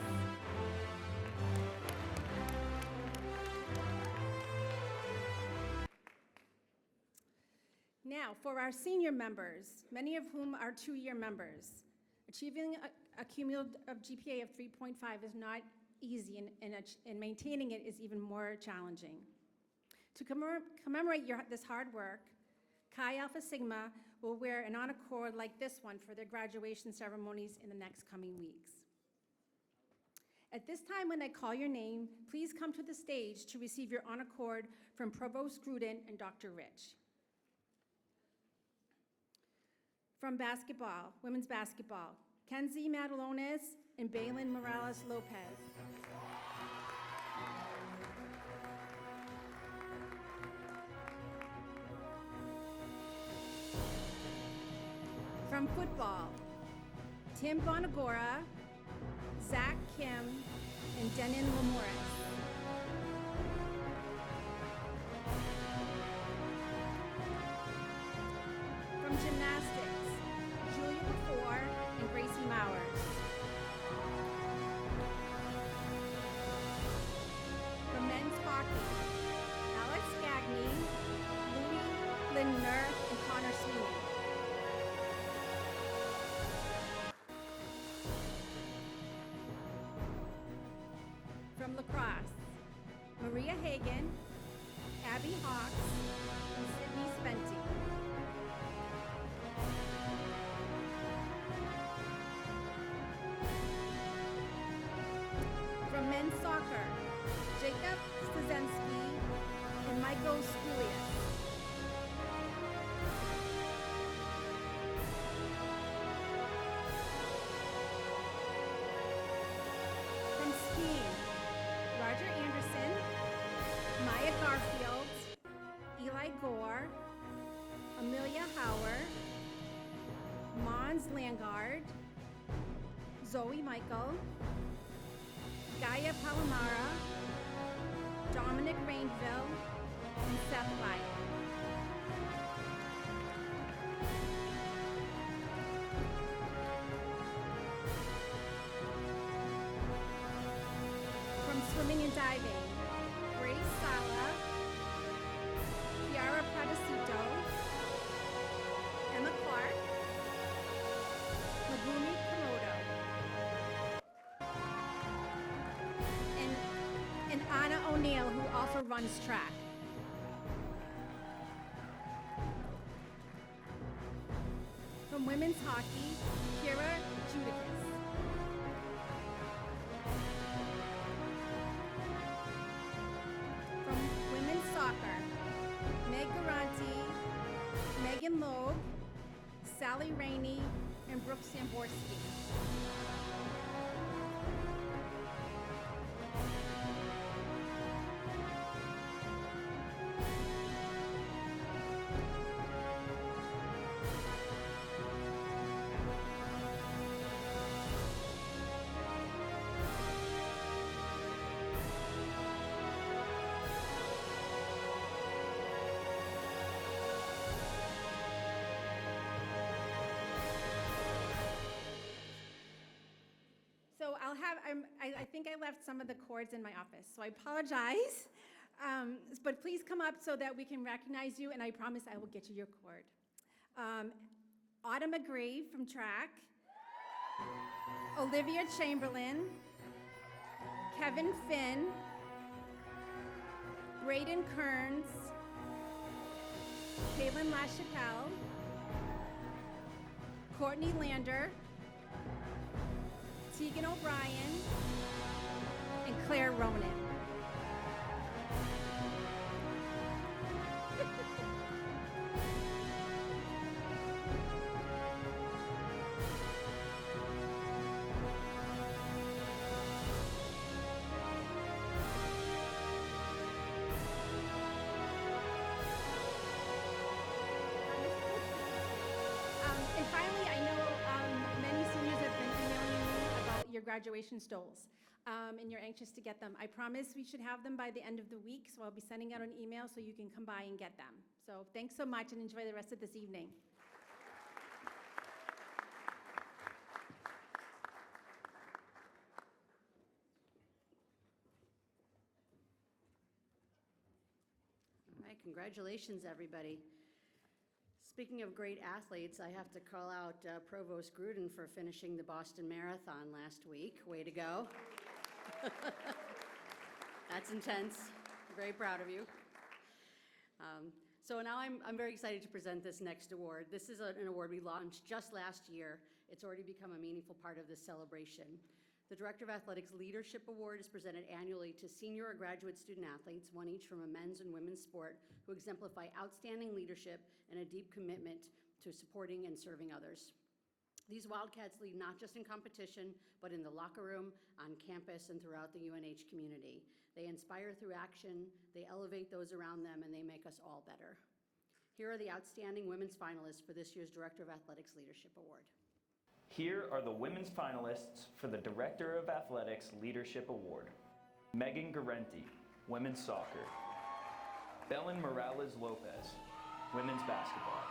Now, for our senior members, many of whom are two-year members, achieving a cumulative GPA of 3.5 is not easy, and maintaining it is even more challenging. To commemorate this hard work, Chi Alpha Sigma will wear an honor cord like this one for their graduation ceremonies in the next coming weeks. At this time, when I call your name, please come to the stage to receive your honor cord from Provost Gruden and Dr. Rich. From basketball, women's basketball, Kenzie Madalones and Baylin Morales Lopez. From football, Tim Bonagora, Zach Kim, and Denon Lamores. From gymnastics, Julia Before and Gracie Mowers. From men's hockey, Alex Gagne, Louis Lindner, and Connor Sweeney. From lacrosse, Maria Hagan, Abby Hawks, and Sydney Spenty. From men's soccer, Jacob Stazensky and Michael Skoulias. From skiing, Roger Anderson, Maya Garfield, Eli Gore, Amelia Hauer, Mons Langard, Zoe Michael, Gaia Palomara, Dominic Rainville, and Seth Wyatt. From swimming and diving, Grace Sala, Kiara Pradesito, Emma Clark, Megumi Komodo, and Anna O'Neill, who also runs track. From women's hockey, Kira Judicus. From women's soccer, Meg Garanti, Megan Loeb, Sally Rainey, and Brooke Samborski. So I think I left some of the cords in my office, so I apologize. But please come up so that we can recognize you, and I promise I will get you your cord. Autumn McGree from track, Olivia Chamberlain, Kevin Finn, Braden Kearns, Kaylin LaChapelle, Courtney Lander, Tegan O'Brien, and Claire Ronan. And finally, I know many seniors have been emailing me about your graduation stoles, and you're anxious to get them. I promise we should have them by the end of the week, so I'll be sending out an email so you can come by and get them. So thanks so much, and enjoy the rest of this evening. All right, congratulations, everybody. Speaking of great athletes, I have to call out Provost Gruden for finishing the Boston Marathon last week. Way to go. That's intense. Very proud of you. So now I'm very excited to present this next award. This is an award we launched just last year. It's already become a meaningful part of this celebration. The Director of Athletics Leadership Award is presented annually to senior or graduate student athletes, one each from a men's and women's sport, who exemplify outstanding leadership and a deep commitment to supporting and serving others. These Wildcats lead not just in competition, but in the locker room, on campus, and throughout the UNH community. They inspire through action, they elevate those around them, and they make us all better. Here are the outstanding women's finalists for this year's Director of Athletics Leadership Award. Here are the women's finalists for the Director of Athletics Leadership Award. Megan Garenti, women's soccer. Belen Morales Lopez, women's basketball.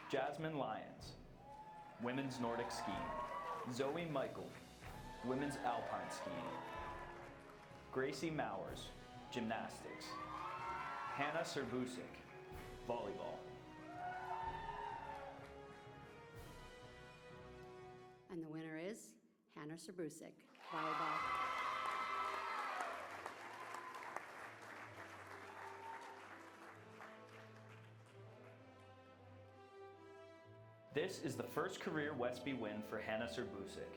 Jasmine Lyons, women's Nordic skiing. Zoe Michael, women's alpine skiing. Gracie Mowers, gymnastics. Hannah Serbusic, volleyball. And the winner is Hannah Serbusic, volleyball. This is the first career WESPY win for Hannah Serbusic.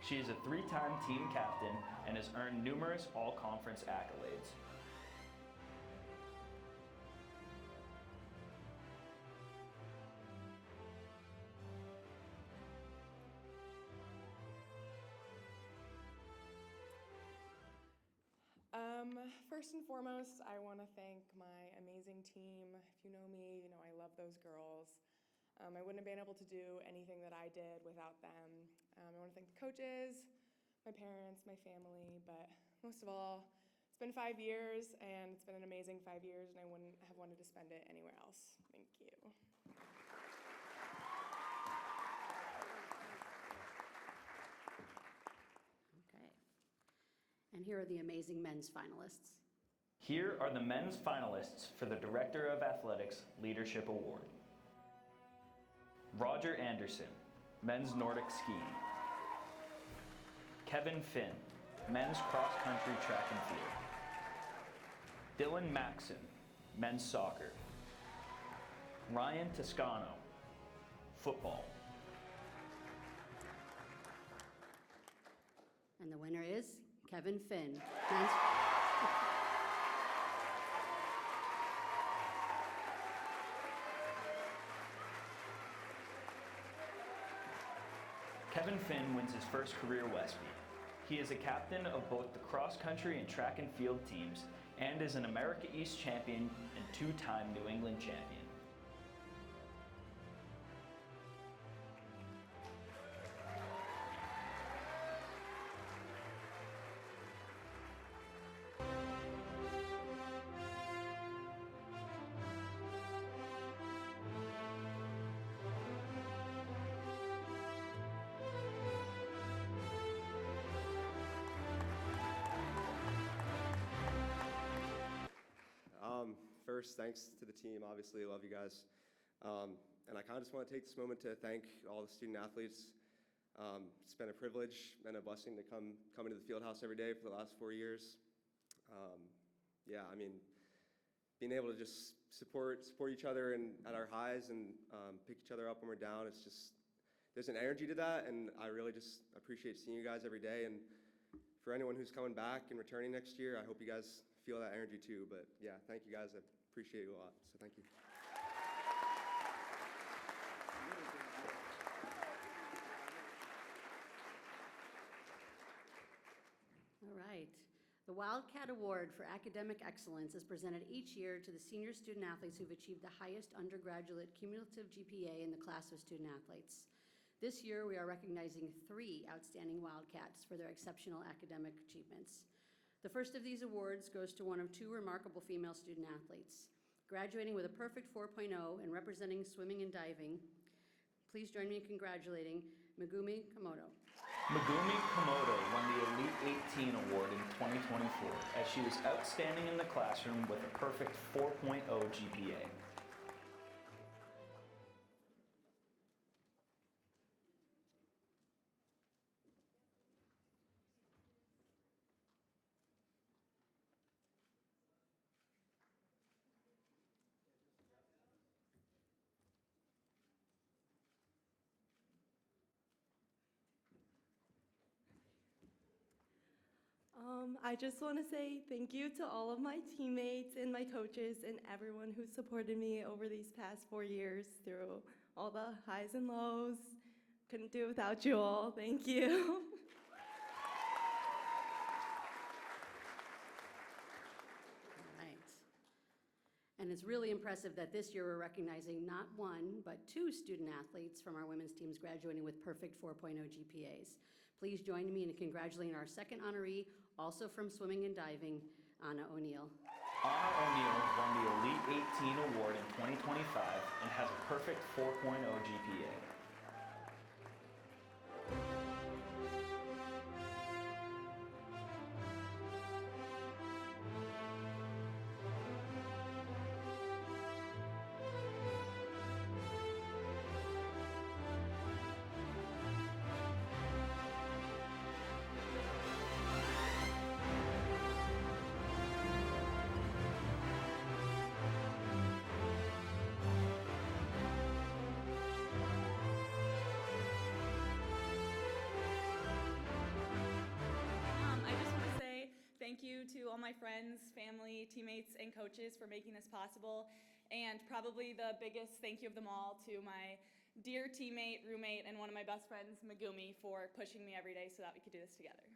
She is a three-time team captain and has earned numerous all-conference accolades. First and foremost, I want to thank my amazing team. If you know me, you know I love those girls. I wouldn't have been able to do anything that I did without them. I want to thank the coaches, my parents, my family, but most of all, it's been 5 years, and it's been an amazing 5 years, and I wouldn't have wanted to spend it anywhere else. Thank you. Okay. And here are the amazing men's finalists. Here are the men's finalists for the Director of Athletics Leadership Award. Roger Anderson, men's Nordic skiing. Kevin Finn, men's cross-country track and field. Dylan Maxon, men's soccer. Ryan Toscano, football. And the winner is Kevin Finn, men's. Kevin Finn wins his first career WESPY. He is a captain of both the cross-country and track and field teams and is an America East champion and two-time New England champion. first, thanks to the team. Obviously, I love you guys. And I kind of just want to take this moment to thank all the student athletes. It's been a privilege and a blessing to come into the field house every day for the last 4 years. Yeah, I mean, being able to just support each other and at our highs and pick each other up when we're down, it's just, there's an energy to that, and I really just appreciate seeing you guys every day. And for anyone who's coming back and returning next year, I hope you guys feel that energy too. But yeah, thank you guys. I appreciate you a lot. So thank you. All right. The Wildcat Award for Academic Excellence is presented each year to the senior student athletes who've achieved the highest undergraduate cumulative GPA in the class of student athletes. This year, we are recognizing 3 outstanding Wildcats for their exceptional academic achievements. The first of these awards goes to one of 2 remarkable female student athletes. Graduating with a perfect 4.0 and representing swimming and diving, please join me in congratulating Megumi Komodo. Megumi Komodo won the Elite 18 award in 2024 as she was outstanding in the classroom with a perfect 4.0 GPA. I just want to say thank you to all of my teammates and my coaches and everyone who supported me over these past 4 years through all the highs and lows. Couldn't do it without you all. Thank you. Right. And it's really impressive that this year we're recognizing not 1, but 2 student athletes from our women's teams graduating with perfect 4.0 GPAs. Please join me in congratulating our second honoree, also from swimming and diving, Anna O'Neill. Anna O'Neill won the Elite 18 award in 2025 and has a perfect 4.0 GPA. Thank you to all my friends, family, teammates, and coaches for making this possible. And probably the biggest thank you of them all to my dear teammate, roommate, and one of my best friends, Megumi, for pushing me every day so that we could do this together.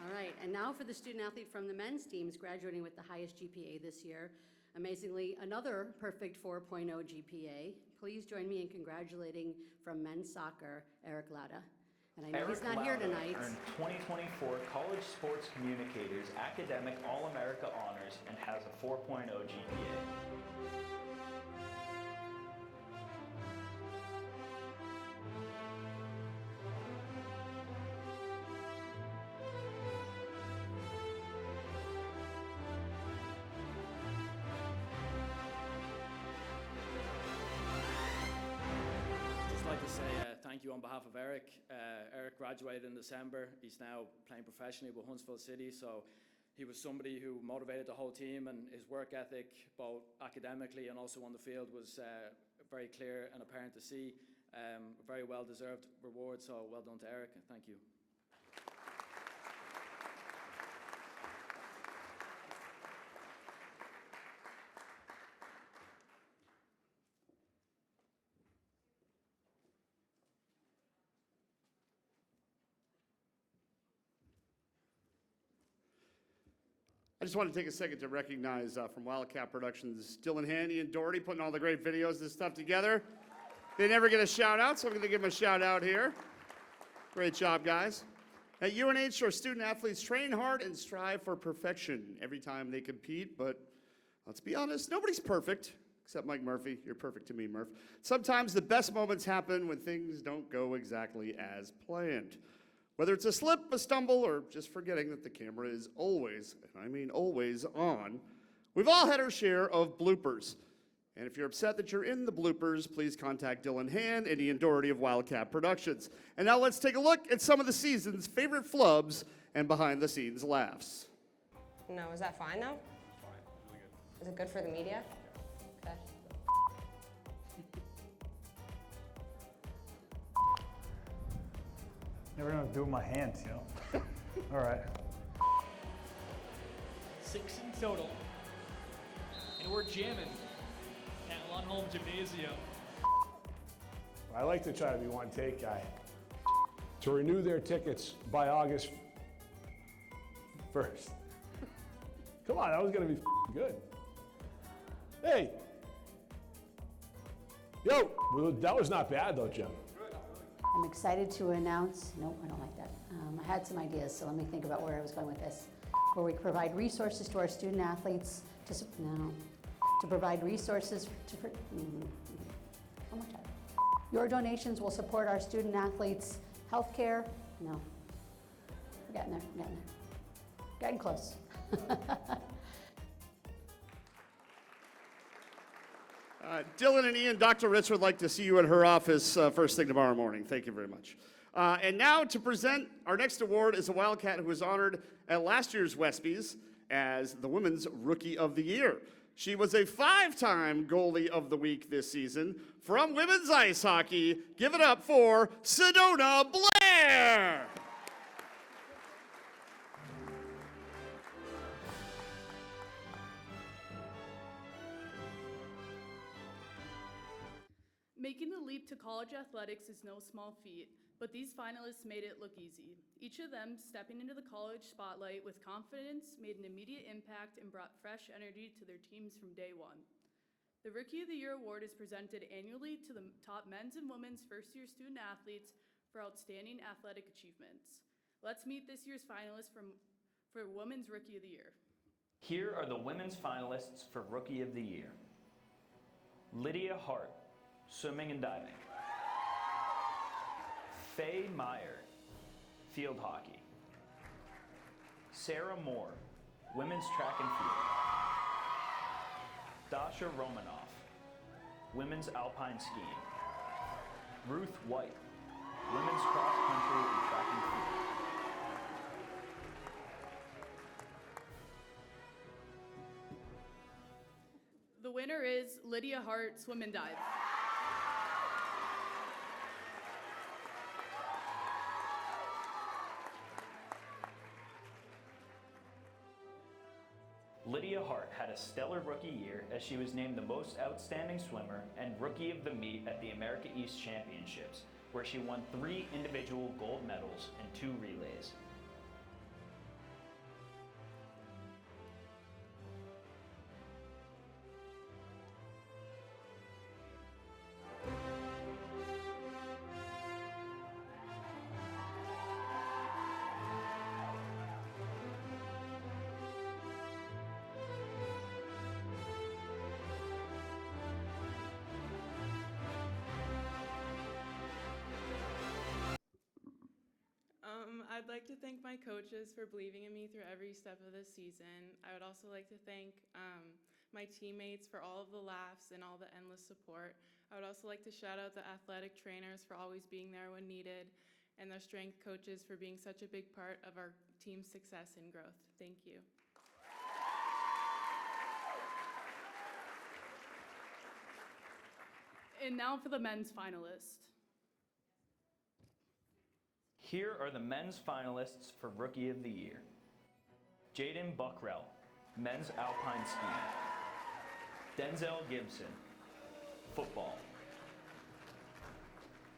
All right, and now for the student athlete from the men's teams graduating with the highest GPA this year. Amazingly, another perfect 4.0 GPA. Please join me in congratulating from men's soccer, Eric Latta. And I know he's not here tonight. Earned 2024 College Sports Communicators Academic All-America Honors and has a 4.0 GPA. Thank you on behalf of Eric. Eric graduated in December. He's now playing professionally with Huntsville City, so he was somebody who motivated the whole team, and his work ethic, both academically and also on the field, was very clear and apparent to see. A very well-deserved reward, so well done to Eric, and thank you. I just want to take a second to recognize from Wildcat Productions, Dylan Handy and Doherty putting all the great videos and stuff together. They never get a shout out, so I'm going to give them a shout out here. Great job, guys. At UNH, our student athletes train hard and strive for perfection every time they compete, but let's be honest, nobody's perfect, except Mike Murphy. You're perfect to me, Murph. Sometimes the best moments happen when things don't go exactly as planned. Whether it's a slip, a stumble, or just forgetting that the camera is always, and I mean always, on, we've all had our share of bloopers. And if you're upset that you're in the bloopers, please contact Dylan Hand and Ian Doherty of Wildcat Productions. And now let's take a look at some of the season's favorite flubs and behind-the-scenes laughs. No, is that fine though? Is it good for the media? Okay. Never know what to do with my hands, you know? All right. 6 in total. And we're jamming at Lundholm Gymnasium. I like to try to be one take guy. To renew their tickets by August 1st. Come on, that was gonna be good. Hey! Yo, well, that was not bad though, Jim. I'm excited to announce, nope, I don't like that. I had some ideas, so let me think about where I was going with this. Where we provide resources to our student athletes to provide resources to, one more time. Your donations will support our student athletes' health care. No, we're getting there, we're getting there. Getting close. Dylan and Ian, Dr. Ritz would like to see you at her office first thing tomorrow morning. Thank you very much. And now to present our next award is a Wildcat who was honored at last year's WESPY'S as the Women's Rookie of the Year. She was a 5-time Goalie of the Week this season. From women's ice hockey, give it up for Sedona Blair! Making the leap to college athletics is no small feat, but these finalists made it look easy. Each of them stepping into the college spotlight with confidence made an immediate impact and brought fresh energy to their teams from day one. The Rookie of the Year award is presented annually to the top men's and women's first-year student athletes for outstanding athletic achievements. Let's meet this year's finalists for Women's Rookie of the Year. Here are the women's finalists for Rookie of the Year. Lydia Hart, swimming and diving. Faye Meyer, field hockey. Sarah Moore, women's track and field. Dasha Romanoff, women's alpine skiing. Ruth White, women's cross country and track and field. The winner is Lydia Hart, swim and dive. Lydia Hart had a stellar rookie year as she was named the most outstanding swimmer and rookie of the meet at the America East Championships, where she won 3 individual gold medals and 2 relays. I'd like to thank my coaches for believing in me through every step of this season. I would also like to thank my teammates for all of the laughs and all the endless support. I would also like to shout out the athletic trainers for always being there when needed, and the strength coaches for being such a big part of our team's success and growth. Thank you. And now for the men's finalists. Here are the men's finalists for Rookie of the Year. Jaden Buckrell, men's alpine skiing. Denzel Gibson, football.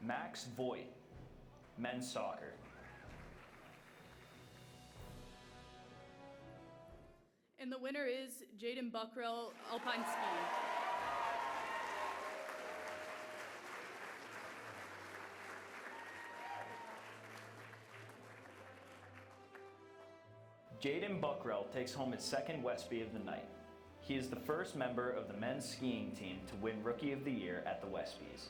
Max Voigt, men's soccer. And the winner is Jaden Buckrell, alpine skiing. Jaden Buckrell takes home his second WESPY of the night. He is the first member of the men's skiing team to win Rookie of the Year at the WESPY'S.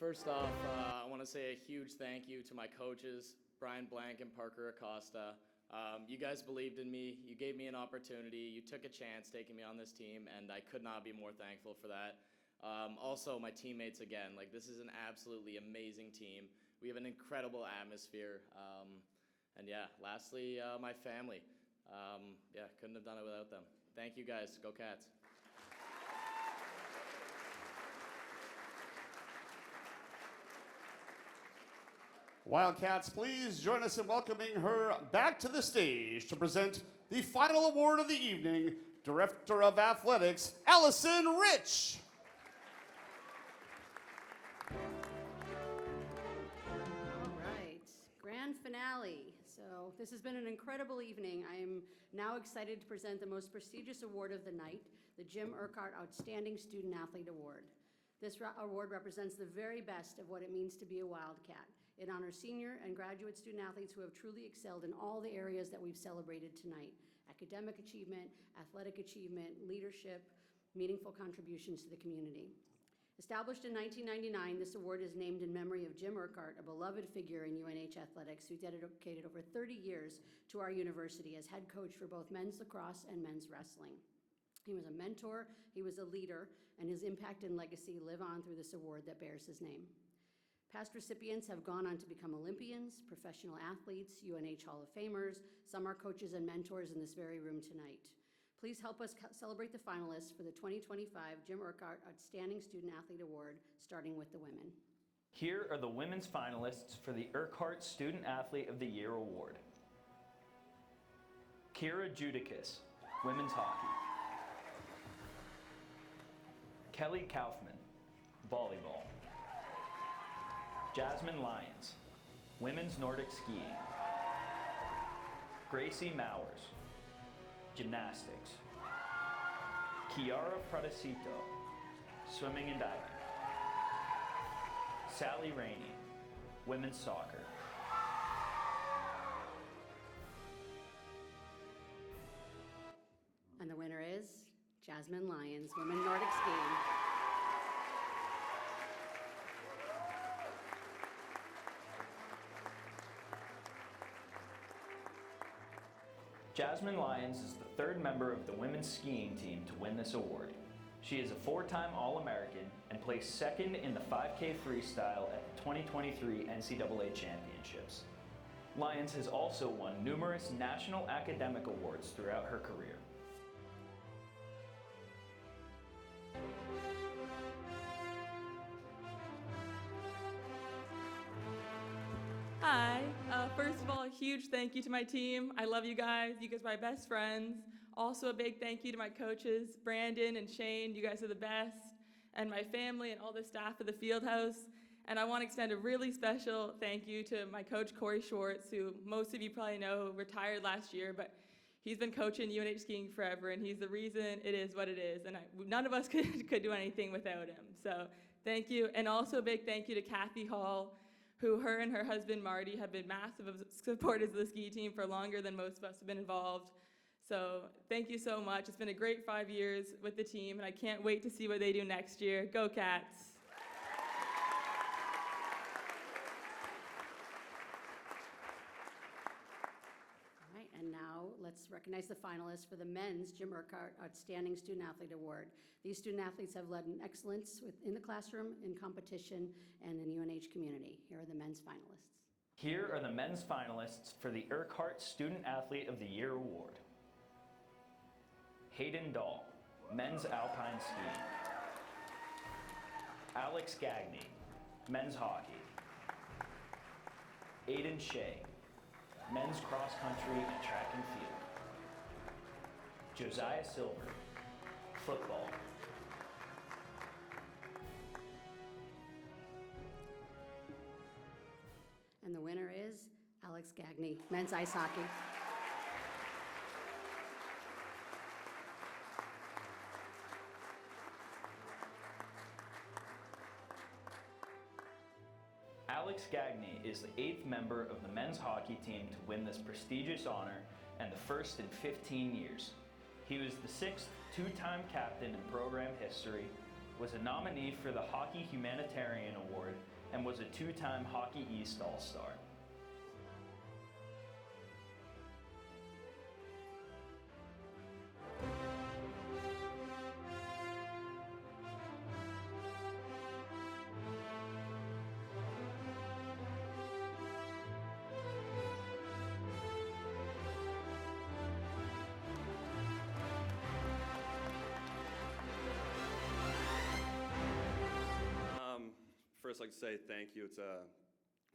First off, I want to say a huge thank you to my coaches, Brian Blank and Parker Acosta. You guys believed in me. You gave me an opportunity. You took a chance taking me on this team, and I could not be more thankful for that. Also, my teammates again. Like, this is an absolutely amazing team. We have an incredible atmosphere. And yeah, lastly, my family. Yeah, couldn't have done it without them. Thank you guys. Go Cats. Wildcats, please join us in welcoming her back to the stage to present the final award of the evening, Director of Athletics, Allison Rich. All right, grand finale. So this has been an incredible evening. I am now excited to present the most prestigious award of the night, the Jim Urquhart Outstanding Student Athlete Award. This award represents the very best of what it means to be a Wildcat. It honors senior and graduate student athletes who have truly excelled in all the areas that we've celebrated tonight: academic achievement, athletic achievement, leadership, meaningful contributions to the community. Established in 1999, this award is named in memory of Jim Urquhart, a beloved figure in UNH athletics who dedicated over 30 years to our university as head coach for both men's lacrosse and men's wrestling. He was a mentor, he was a leader, and his impact and legacy live on through this award that bears his name. Past recipients have gone on to become Olympians, professional athletes, UNH Hall of Famers. Some are coaches and mentors in this very room tonight. Please help us celebrate the finalists for the 2025 Jim Urquhart Outstanding Student Athlete Award, starting with the women. Here are the women's finalists for the Urquhart Student Athlete of the Year Award. Kira Judicus, women's hockey. Kelly Kaufman, volleyball. Jasmine Lyons, women's Nordic skiing. Gracie Mowers, gymnastics. Kiara Pradesito, swimming and diving. Sally Rainey, women's soccer. And the winner is Jasmine Lyons, women Nordic skiing. Jasmine Lyons is the third member of the women's skiing team to win this award. She is a four-time All-American and placed second in the 5K freestyle at the 2023 NCAA Championships. Lyons has also won numerous national academic awards throughout her career. Hi. First of all, a huge thank you to my team. I love you guys. You guys are my best friends. Also, a big thank you to my coaches, Brandon and Shane. You guys are the best. And my family and all the staff of the Fieldhouse. And I want to extend a really special thank you to my coach, Corey Schwartz, who most of you probably know retired last year, but he's been coaching UNH skiing forever, and he's the reason it is what it is. And none of us could do anything without him. So thank you. And also a big thank you to Kathy Hall, who her and her husband Marty have been massive supporters of the ski team for longer than most of us have been involved. So thank you so much. It's been a great 5 years with the team, and I can't wait to see what they do next year. Go Cats! All right, and now let's recognize the finalists for the men's Jim Urquhart Outstanding Student Athlete Award. These student athletes have led in excellence in the classroom, in competition, and in UNH community. Here are the men's finalists. Here are the men's finalists for the Urquhart Student Athlete of the Year Award. Hayden Dahl, men's alpine skiing. Alex Gagny, men's hockey. Aiden Shea, men's cross country and track and field. Josiah Silver, football. And the winner is Alex Gagny, men's ice hockey. Alex Gagny is the 8th member of the men's hockey team to win this prestigious honor and the first in 15 years. He was the 6th two-time captain in program history, was a nominee for the Hockey Humanitarian Award, and was a two-time Hockey East All-Star. First, I'd like to say thank you. It's a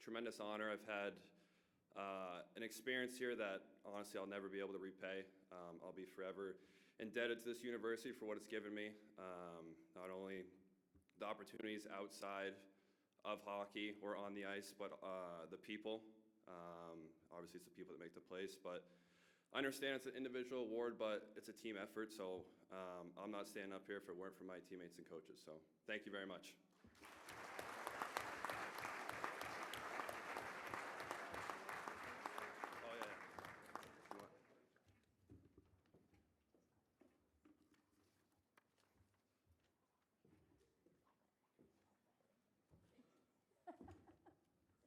tremendous honor. I've had an experience here that honestly I'll never be able to repay. I'll be forever indebted to this university for what it's given me. Not only the opportunities outside of hockey or on the ice, but the people. Obviously, it's the people that make the place, but I understand it's an individual award, but it's a team effort, so I'm not standing up here if it weren't for my teammates and coaches. So thank you very much.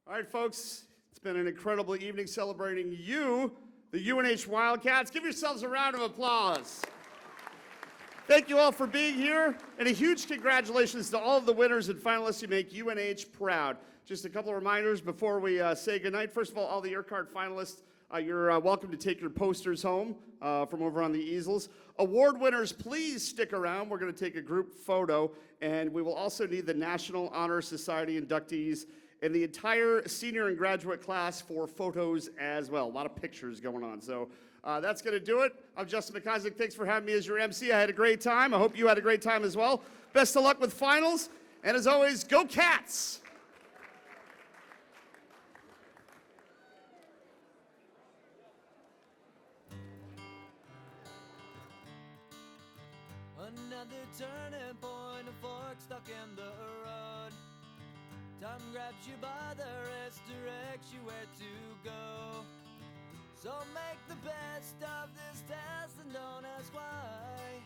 All right, folks, it's been an incredible evening celebrating you, the UNH Wildcats. Give yourselves a round of applause. Thank you all for being here, and a huge congratulations to all of the winners and finalists who make UNH proud. Just a couple of reminders before we say goodnight. First of all the EarCard finalists, you're welcome to take your posters home from over on the easels. Award winners, please stick around. We're going to take a group photo, and we will also need the National Honor Society inductees and the entire senior and graduate class for photos as well. A lot of pictures going on. So that's going to do it. I'm Justin McIsaac. Thanks for having me as your MC. I had a great time. I hope you had a great time as well. Best of luck with finals. And as always, go Cats! Another turning point, a fork stuck in the road. Time grabs you by the wrist, directs you where to go. So make the best of this test and don't ask why.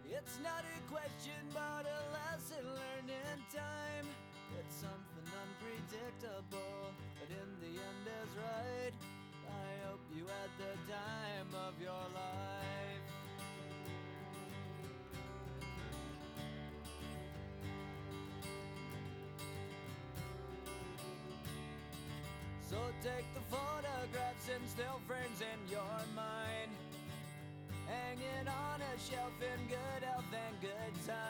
It's not a question but a lesson learned in time. It's something unpredictable, but in the end is right. I hope you had the time of your life. So take the photographs and still frames in your mind, hanging on a shelf in good health and good time.